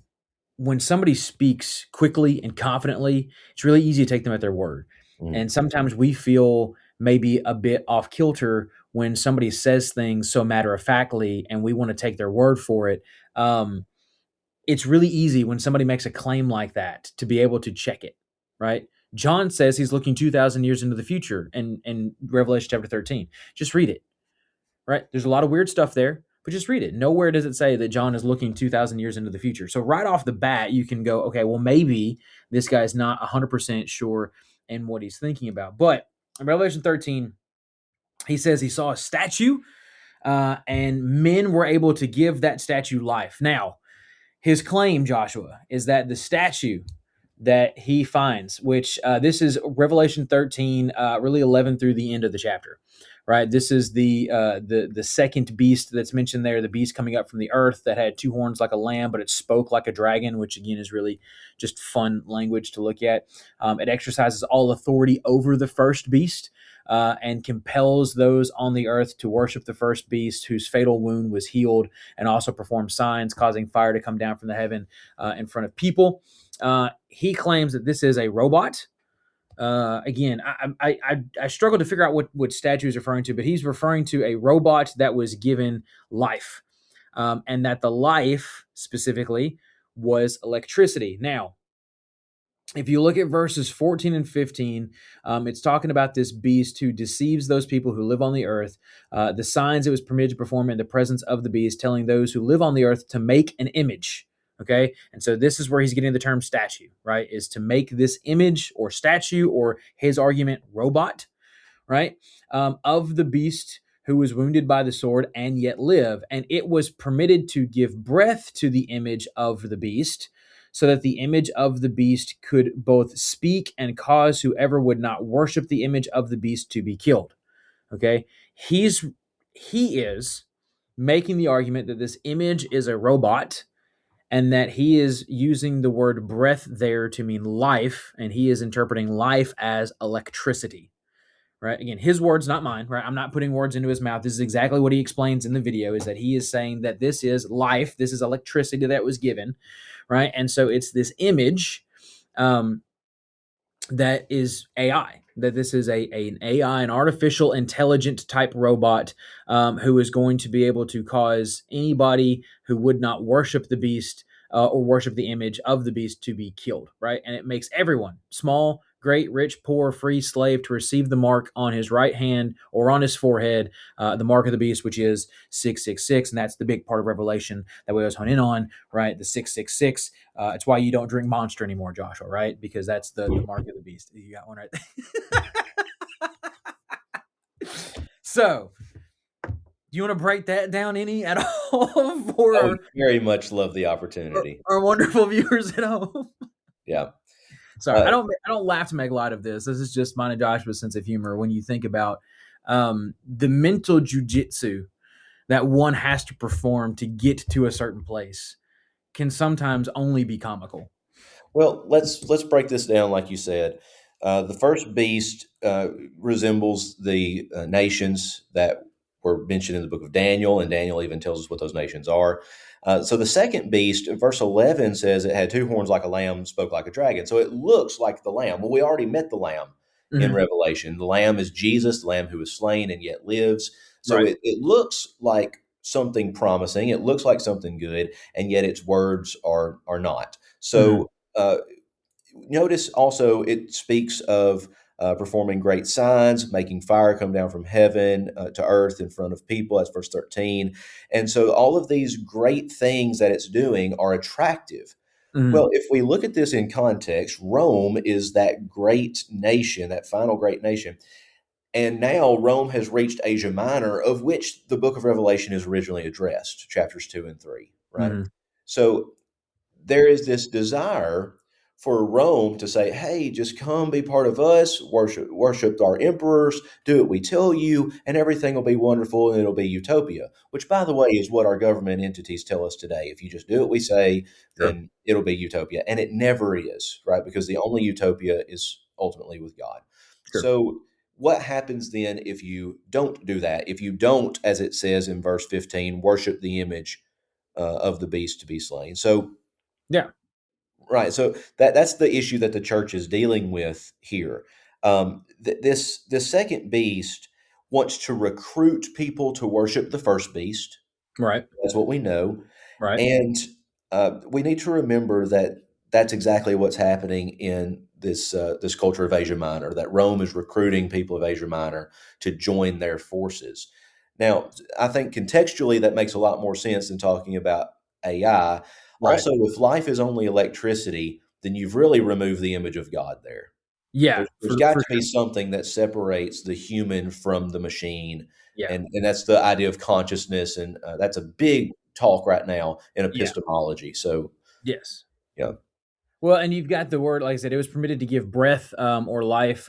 when somebody speaks quickly and confidently, it's really easy to take them at their word. Mm, And sometimes we feel maybe a bit off kilter when somebody says things so matter of factly and we want to take their word for it. Um, it's really easy when somebody makes a claim like that to be able to check it, right? John says he's looking 2,000 years into the future in Revelation chapter 13. Just read it, right? There's a lot of weird stuff there, But just read it. Nowhere does it say that John is looking 2,000 years into the future. So right off the bat, you can go, okay, well, maybe this guy's not 100% sure in what he's thinking about. But in Revelation 13, he says he saw a statue, and men were able to give that statue life. Now, his claim, Joshua, is that the statue that he finds, which this is Revelation 13, really 11 through the end of the chapter, right? This is the second beast that's mentioned there, the beast coming up from the earth that had two horns like a lamb, but it spoke like a dragon, which again is really just fun language to look at. It exercises all authority over the first beast. And compels those on the earth to worship the first beast whose fatal wound was healed, and also performs signs causing fire to come down from the heaven in front of people. He claims that this is a robot. Again, I struggle to figure out what statue is referring to, but he's referring to a robot that was given life, and that the life specifically was electricity. Now, if you look at verses 14 and 15, it's talking about this beast who deceives those people who live on the earth, the signs it was permitted to perform in the presence of the beast, telling those who live on the earth to make an image. Okay. And so this is where he's getting the term statue, right? Is to make this image or statue, or his argument, robot, right? Of the beast who was wounded by the sword and yet live. And it was permitted to give breath to the image of the beast, so that the image of the beast could both speak and cause whoever would not worship the image of the beast to be killed. Okay. He is making the argument that this image is a robot, and that he is using the word breath there to mean life, and he is interpreting life as electricity. Right? Again, his words, not mine, right? I'm not putting words into his mouth. This is exactly what he explains in the video, is that he is saying that this is life, this is electricity that was given, right? And so it's this image, um, that is AI, that this is an AI, an artificial intelligent type robot, who is going to be able to cause anybody who would not worship the beast, or worship the image of the beast, to be killed, right? And it makes everyone, small, great, rich, poor, free, slave, to receive the mark on his right hand or on his forehead, the mark of the beast, which is 666. And that's the big part of Revelation that we always hone in on, right? The 666. It's why you don't drink Monster anymore, Joshua, right? Because that's the mark of the beast. You got one right there. So, do you want to break that down any at all for I would very much love the opportunity. our wonderful viewers at home? Yeah. Sorry, Uh, I don't laugh to make light of this. This is just mine and Joshua's sense of humor when you think about the mental jujitsu that one has to perform to get to a certain place can sometimes only be comical. Well, let's break this down like you said. The first beast resembles the nations that were mentioned in the book of Daniel, and Daniel even tells us what those nations are. So the second beast, verse 11 says it had two horns like a lamb, spoke like a dragon. So it looks like the lamb. Well, we already met the lamb in Mhm. Revelation. The lamb is Jesus, the lamb who was slain and yet lives. So Right. it looks like something promising. It looks like something good, and yet its words are not. Mhm. So notice also it speaks of performing great signs, making fire come down from heaven to earth in front of people. That's verse 13. And so all of these great things that it's doing are attractive. Mhm. Well, if we look at this in context, Rome is that great nation, that final great nation. And now Rome has reached Asia Minor, of which the book of Revelation is originally addressed, chapters 2 and 3, right? Mhm. So there is this desire for Rome to say, "Hey, just come be part of us, worship our emperors, do what we tell you, and everything will be wonderful and it'll be utopia." Which, by the way, is what our government entities tell us today. If you just do what we say, Sure. then it'll be utopia, and it never is, right? Because the only utopia is ultimately with God. Sure. So. What happens then if you don't do that? If you don't, as it says in verse 15, worship the image of the beast to be slain. So Yeah. right. So that's the issue that the church is dealing with here. This second beast wants to recruit people to worship the first beast. Right. That's what we know, Right. and we need to remember that that's exactly what's happening in this culture of Asia Minor. That Rome is recruiting people of Asia Minor to join their forces. Now, I think contextually that makes a lot more sense than talking about AI. Right. Also, if life is only electricity, then you've really removed the image of God there. Yeah, There's got for to be sure. something that separates the human from the machine, Yeah. and that's the idea of consciousness, and that's a big talk right now in Yeah. epistemology. So, Yes. yeah. Well, and you've got the word, like I said, it was permitted to give breath or life.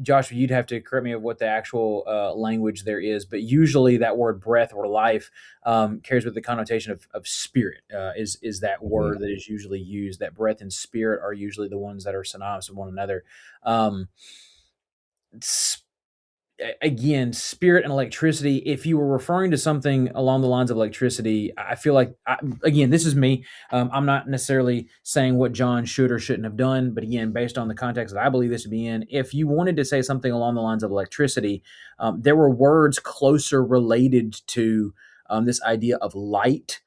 Joshua, you'd have to correct me of what the actual language there is, but usually that word breath or life carries with the connotation of spirit. Is that Mhm. word that is usually used? That breath and spirit are usually the ones that are synonymous with one another. Um, Again, spirit and electricity, if you were referring to something along the lines of electricity, I feel like again, this is me. I'm not necessarily saying what John should or shouldn't have done, but again, based on the context that I believe this to be in, if you wanted to say something along the lines of electricity, there were words closer related to this idea of light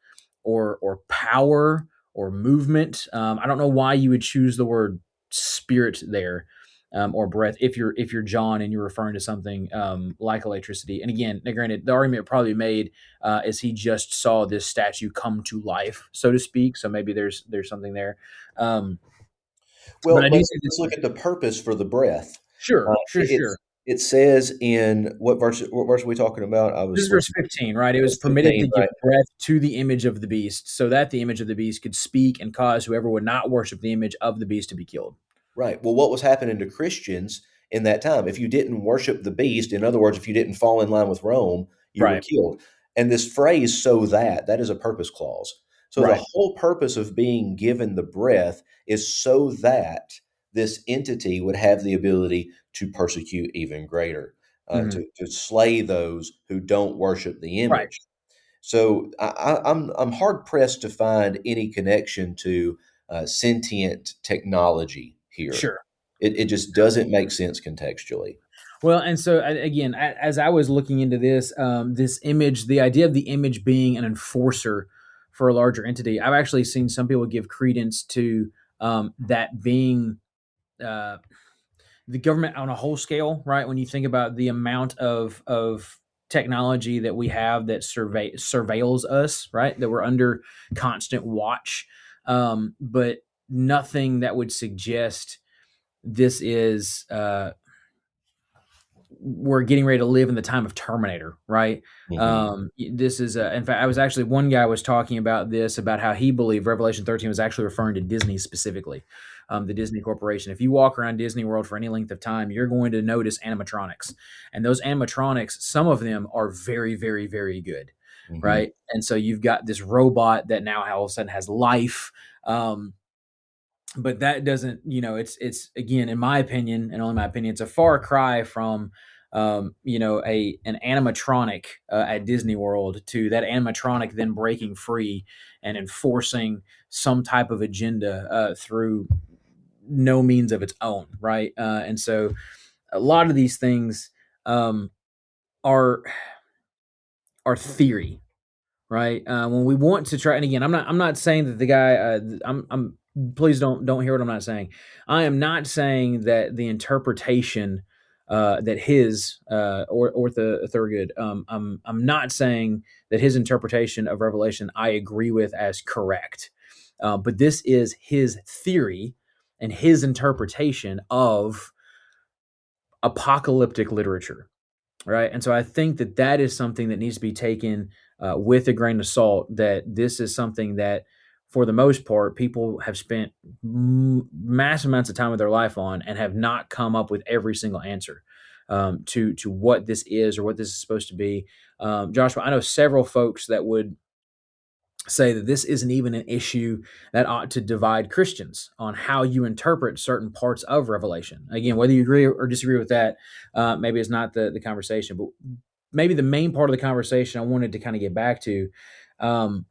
or power or movement. I don't know why you would choose the word spirit there, or breath if you're John and you're referring to something like electricity. And again, now granted, the argument probably made is he just saw this statue come to life, so to speak. So maybe there's something there. Um, but Well, I do see let's this. look at the purpose for the breath. Uh, Sure, sure, it, sure. it says in what verse? What verse are we talking about? I This was is verse looking. 15, right? It was Verse permitted 15, to give right? breath to the image of the beast, so that the image of the beast could speak and cause whoever would not worship the image of the beast to be killed. Right. Well, what was happening to Christians in that time? If you didn't worship the beast, in other words, if you didn't fall in line with Rome, you were Right, killed. And this phrase, so that is a purpose clause. So the right. whole purpose of being given the breath is so that this entity would have the ability to persecute even greater, Mhm. to slay those who don't worship the Right. image. So I'm hard pressed to find any connection to sentient technology here. Sure. It just doesn't make sense contextually. Well, and so again, as I was looking into this, this image, the idea of the image being an enforcer for a larger entity, I've actually seen some people give credence to that being uh, the government on a whole scale, right? When you think about the amount of technology that we have that surveils us, right? That we're under constant watch, but nothing that would suggest this is we're getting ready to live in the time of Terminator, right? Hmm. This is, in fact, I was actually one guy was talking about this about how he believed Revelation 13 was actually referring to Disney specifically, the Disney Corporation. If you walk around Disney World for any length of time, you're going to notice animatronics, and those animatronics, some of them are very, very, very good, Hmm. right? And so you've got this robot that now all of a sudden has life. But that doesn't, it's again, in my opinion, and only my opinion, it's a far cry from a an animatronic at Disney World to that animatronic then breaking free and enforcing some type of agenda through no means of its own, right? And so a lot of these things um, are theory, right? When we want to try, and again, I'm not saying that the guy, please don't hear what I'm not saying. I am not saying that the interpretation that his or the Thurgood, I'm not saying that his interpretation of Revelation I agree with as correct, but this is his theory and his interpretation of apocalyptic literature, right? And so I think that that is something that needs to be taken with a grain of salt. That this is something that, for the most part, people have spent massive amounts of time of their life on and have not come up with every single answer to what this is or what this is supposed to be. Joshua, I know several folks that would say that this isn't even an issue that ought to divide Christians on how you interpret certain parts of Revelation. Again, whether you agree or disagree with that, maybe it's not the conversation, but maybe the main part of the conversation I wanted to kind of get back to. Um,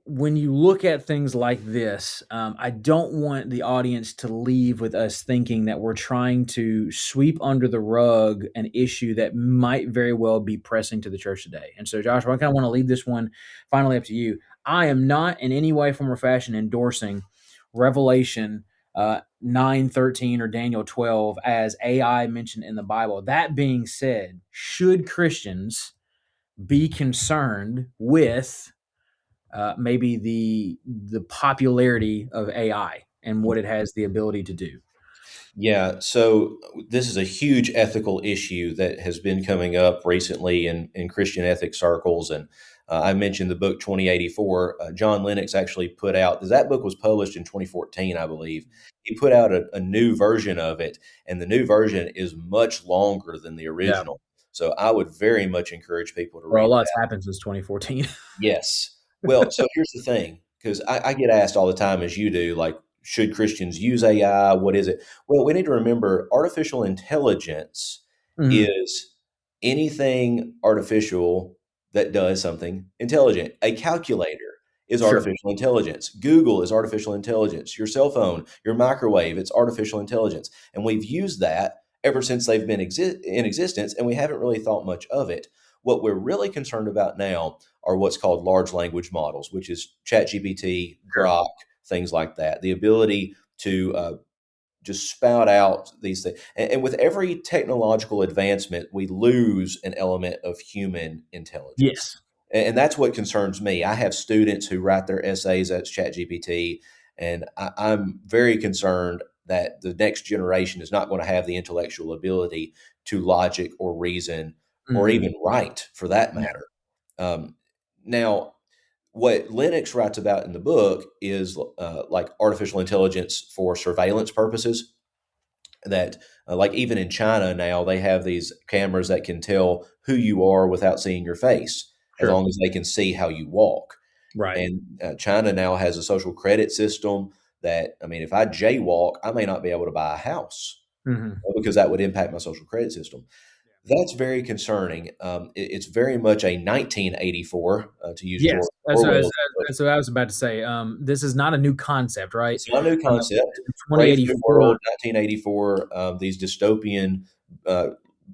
when you look at things like this, I don't want the audience to leave with us thinking that we're trying to sweep under the rug an issue that might very well be pressing to the church today. And so, Joshua, I kind of want to leave this one finally up to you. I am not in any way, form, or fashion endorsing Revelation 9:13 or Daniel 12 as AI mentioned in the Bible. That being said, should Christians be concerned with maybe the popularity of AI and what it has the ability to do? Yeah, so this is a huge ethical issue that has been coming up recently in Christian ethics circles. And I mentioned the book 2084. John Lennox actually put out, that book was published in 2014, I believe. He put out a new version of it, and the new version is much longer than the Yeah. original. So I would very much encourage people to Well, a read lot's that. happened since 2014. Yes. Well, so here's the thing, because I get asked all the time, as you do, like, should Christians use AI? What is it? Well, we need to remember artificial intelligence Mhm. is anything artificial that does something intelligent. A calculator is Sure. artificial intelligence. Google is artificial intelligence. Your cell phone, your microwave, it's artificial intelligence. And we've used that ever since they've been in existence, and we haven't really thought much of it. What we're really concerned about now are what's called large language models, which is ChatGPT, Sure. Grok, things like that. The ability to just spout out these things. And with every technological advancement, we lose an element of human intelligence. Yes. And that's what concerns me. I have students who write their essays at ChatGPT, and I'm very concerned that the next generation is not going to have the intellectual ability to logic or reason or Mhm. even write for that Yeah. matter. Um, now, what Linux writes about in the book is like artificial intelligence for surveillance purposes. That, like, even in China now, they have these cameras that can tell who you are without seeing your face, as Sure. long as they can see how you walk. Right. And China now has a social credit system that, I mean, if I jaywalk, I may not be able to buy a house Mhm. because that would impact my social credit system. That's very concerning. It's very much a 1984, to use Yes, George Orwell's. that's what I was about to say. This is not a new concept, right? It's not a new concept. Brave New 2084, World, 1984, these dystopian uh,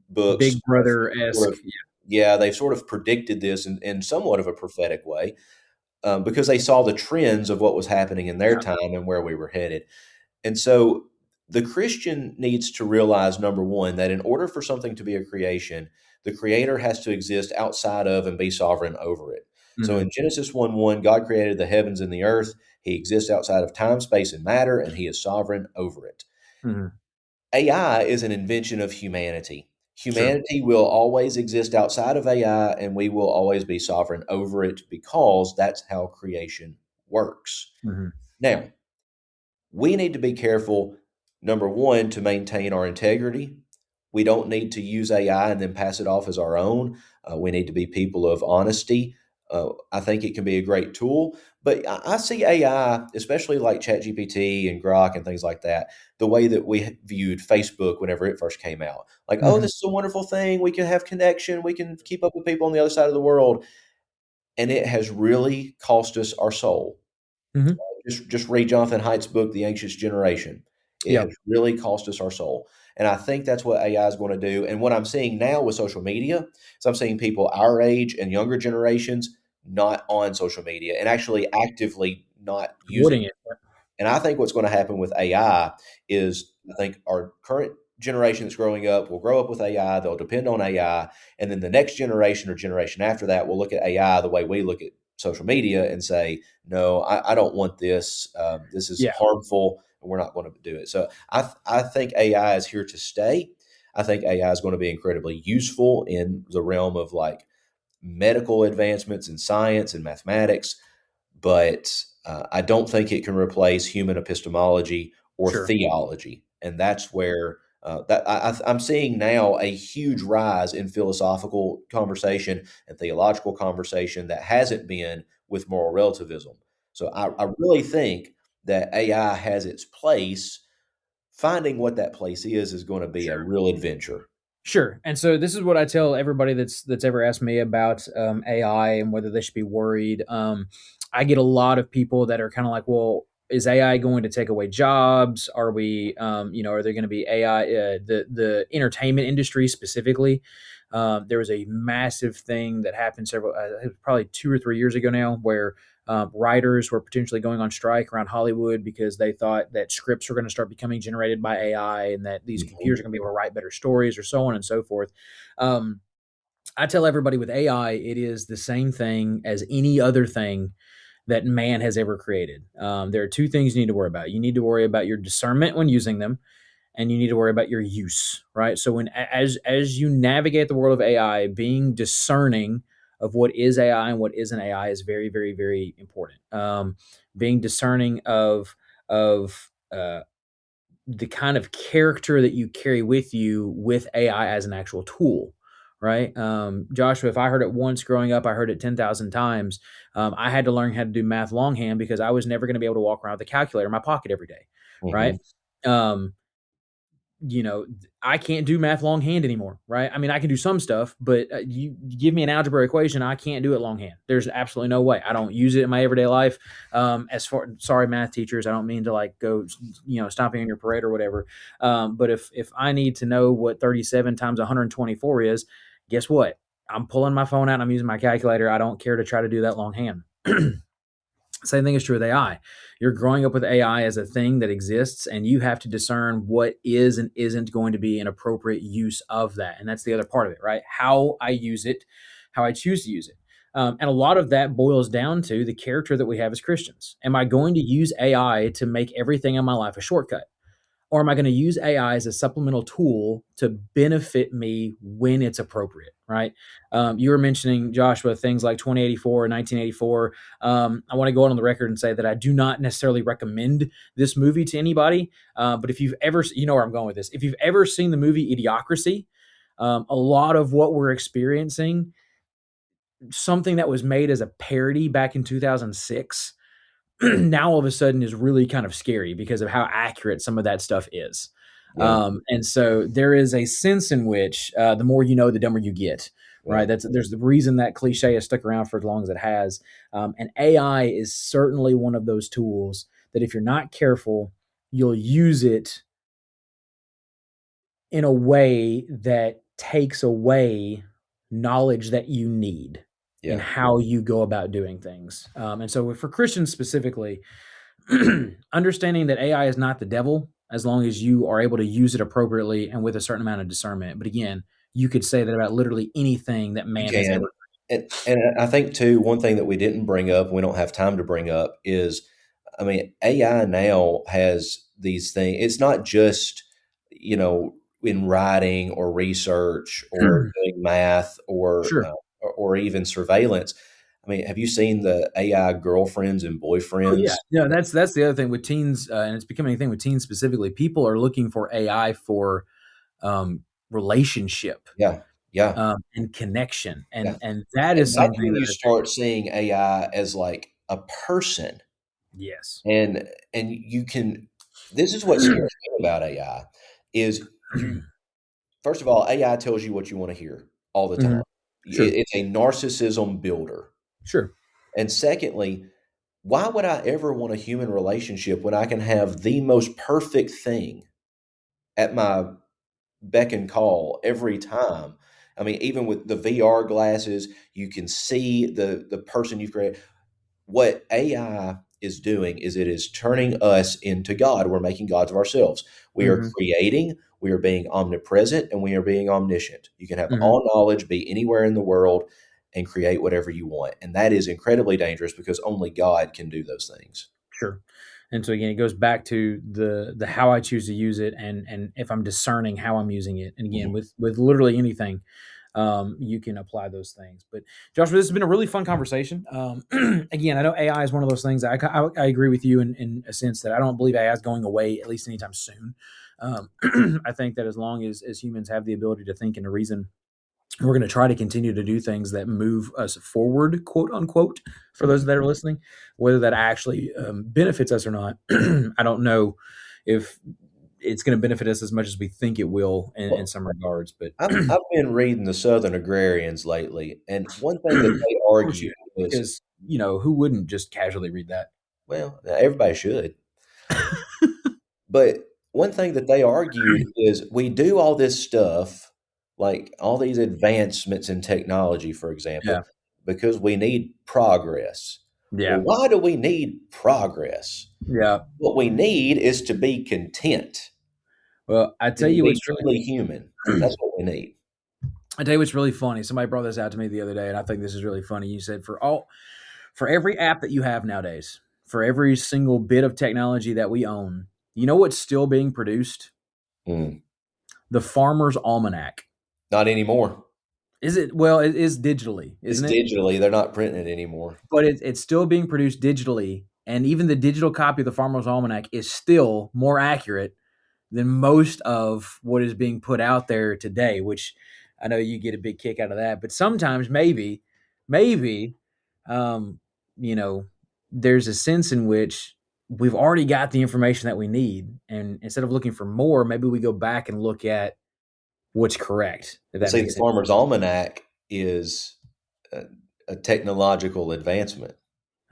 books, Big Brother-esque. yeah, they've sort of predicted this in somewhat of a prophetic way, because they saw the trends of what was happening in their Yeah. time and where we were headed. And so the Christian needs to realize, number one, that in order for something to be a creation, the creator has to exist outside of and be sovereign over it. So Mhm. in Genesis 1:1, God created the heavens and the earth. He exists outside of time, space, and matter, and he is sovereign over it. Mhm. AI is an invention of humanity. Sure. Humanity will always exist outside of AI, and we will always be sovereign over it because that's how creation works. Mhm. Now, we need to be careful, number one, to maintain our integrity. We don't need to use AI and then pass it off as our own. We need to be people of honesty. I think it can be a great tool, but I see AI, especially like ChatGPT and Grok and things like that, the way that we viewed Facebook whenever it first came out. Like, oh, Mhm. this is a wonderful thing. We can have connection. We can keep up with people on the other side of the world. And it has really cost us our soul. Mhm. Just read Jonathan Haidt's book, The Anxious Generation. It has Yep. really cost us our soul. And I think that's what AI is going to do. And what I'm seeing now with social media is I'm seeing people our age and younger generations not on social media and actually actively not using Avoiding it. it. And I think what's going to happen with AI is I think our current generation that's growing up will grow up with AI. They'll depend on AI. And then the next generation or generation after that will look at AI the way we look at social media and say, no, I don't want this. This is Yeah. harmful and we're not going to do it. So I think AI is here to stay. I think AI is going to be incredibly useful in the realm of like medical advancements in science and mathematics, but I don't think it can replace human epistemology or Sure. theology, and that's where I'm seeing now a huge rise in philosophical conversation and theological conversation that hasn't been with moral relativism. So I really think that AI has its place. Finding what that place is going to be a Sure. real adventure. Sure. And so this is what I tell everybody that's ever asked me about AI and whether they should be worried. I get a lot of people that are kind of like, well, is AI going to take away jobs? Are we, are there going to be AI? The entertainment industry specifically. There was a massive thing that happened probably 2 or 3 years ago now, where Writers were potentially going on strike around Hollywood because they thought that scripts were going to start becoming generated by AI and that these computers Mhm. are going to be able to write better stories, or so on and so forth. Um, I tell everybody with AI, it is the same thing as any other thing that man has ever created. There are two things you need to worry about. You need to worry about your discernment when using them, and you need to worry about your use, right? So when as you navigate the world of AI, being discerning of what is AI and what isn't AI is very, very, very important. Being discerning of the kind of character that you carry with you with AI as an actual tool, right? Joshua, if I heard it once growing up, I heard it 10,000 times. I had to learn how to do math longhand because I was never going to be able to walk around with a calculator in my pocket every day, right? Mhm. Um, I can't do math longhand anymore, right? I mean, I can do some stuff, but you give me an algebra equation, I can't do it longhand. There's absolutely no way. I don't use it in my everyday life. Sorry, math teachers, I don't mean to like go, stomping on your parade or whatever. But if I need to know what 37 times 124 is, guess what? I'm pulling my phone out and I'm using my calculator. I don't care to try to do that longhand. Same thing is true with AI. You're growing up with AI as a thing that exists, and you have to discern what is and isn't going to be an appropriate use of that. And that's the other part of it, right? How I use it, how I choose to use it. And a lot of that boils down to the character that we have as Christians. Am I going to use AI to make everything in my life a shortcut? Or am I going to use AI as a supplemental tool to benefit me when it's appropriate, right? You were mentioning, Joshua, things like 2084 and 1984. I want to go on the record and say that I do not necessarily recommend this movie to anybody. But if you've ever, you know where I'm going with this. If you've ever seen the movie Idiocracy, a lot of what we're experiencing, something that was made as a parody back in 2006, now all of a sudden is really kind of scary because of how accurate some of that stuff is. Yeah. And so there is a sense in which the more you know, the dumber you get, Yeah. right? There's the reason that cliche has stuck around for as long as it has. And AI is certainly one of those tools that if you're not careful, you'll use it in a way that takes away knowledge that you need in Yeah. how you go about doing things. And so for Christians specifically, understanding that AI is not the devil as long as you are able to use it appropriately and with a certain amount of discernment. But again, you could say that about literally anything that You man has can. ever. And I think too, one thing that we didn't bring up, we don't have time to bring up is, I mean, AI now has these things. It's not just, you know, in writing or research or doing math Sure. or even surveillance. I mean, have you seen the AI girlfriends and Oh yeah. boyfriends? Yeah. That's the other thing with teens, and it's becoming a thing with teens specifically. People are looking for AI for relationship, Yeah, yeah, and connection, yeah. and that And is that's something when that you is very start seeing AI as like a person. yes. And you can, this is what scares me about AI is you, first of all, AI tells you what you wanna hear all the time. Mhm. Sure. It's a narcissism builder. Sure. And secondly, why would I ever want a human relationship when I can have the most perfect thing at my beck and call every time? I mean, even with the VR glasses, you can see the person you've created. What AI is doing is it is turning us into God. We're making gods of ourselves. We are Mhm. creating, we are being omnipresent, and we are being omniscient. You can have Mhm. all knowledge, be anywhere in the world, and create whatever you want. And that is incredibly dangerous because only God can do those things. Sure. And so again, it goes back to the how I choose to use it, and if I'm discerning how I'm using it. And again, Mhm. with literally anything, you can apply those things. But Joshua, this has been a really fun conversation. Again, I know AI is one of those things that I agree with you in a sense that I don't believe AI is going away at least anytime soon. Um, I think that as long as humans have the ability to think and to reason, we're going to try to continue to do things that move us forward, quote unquote, for those Mhm. that are listening. Whether that actually benefits us or not, I don't know if it's going to benefit us as much as we think it will in Well, some regards. But I've been reading the Southern Agrarians lately, and one thing that they of course argue you, is, because who wouldn't just casually read that? well, everybody should. But one thing that they argued is we do all this stuff, like all these advancements in technology, for example, Yeah. because we need progress. Yeah. Well, why do we need progress? Yeah. What we need is to be content Well, and to be truly human. That's what we need. I tell you what's really funny. Somebody brought this out to me the other day, and I think this is really funny. You said for every app that you have nowadays, for every single bit of technology that we own, you know what's still being produced? Mm. The Farmer's Almanac. Not anymore. Is it? Well, it is digitally, It's isn't it? digitally. They're not printing it anymore. But it's still being produced digitally, and even the digital copy of the Farmer's Almanac is still more accurate than most of what is being put out there today, which I know you get a big kick out of that. But sometimes maybe, um, you know, there's a sense in which we've already got the information that we need. And instead of looking for more, maybe we go back and look at what's correct, if Well, that see, makes the sense. Farmer's Almanac is a technological advancement.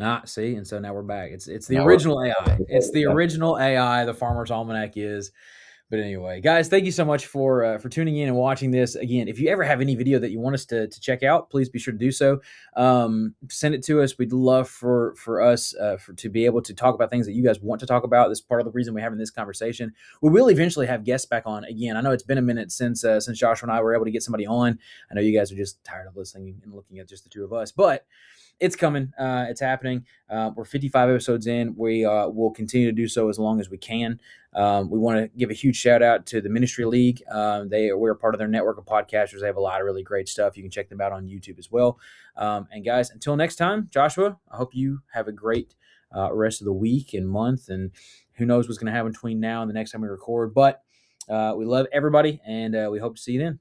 Ah, see, and so now we're back. It's the Now we're original AI. It's the original AI. The Farmer's Almanac is. But anyway, guys, thank you so much for tuning in and watching this. Again, if you ever have any video that you want us to check out, please be sure to do so. Send it to us. We'd love for us to be able to talk about things that you guys want to talk about. This is part of the reason we're having this conversation. We will eventually have guests back on. Again, I know it's been a minute since Joshua and I were able to get somebody on. I know you guys are just tired of listening and looking at just the two of us, but it's coming. It's happening. We're 55 episodes in. We will continue to do so as long as we can. We want to give a huge shout out to the Ministry League. We're part of their network of podcasters. They have a lot of really great stuff. You can check them out on YouTube as well. And guys, until next time, Joshua, I hope you have a great rest of the week and month. And who knows what's going to happen between now and the next time we record. But we love everybody, and we hope to see you then.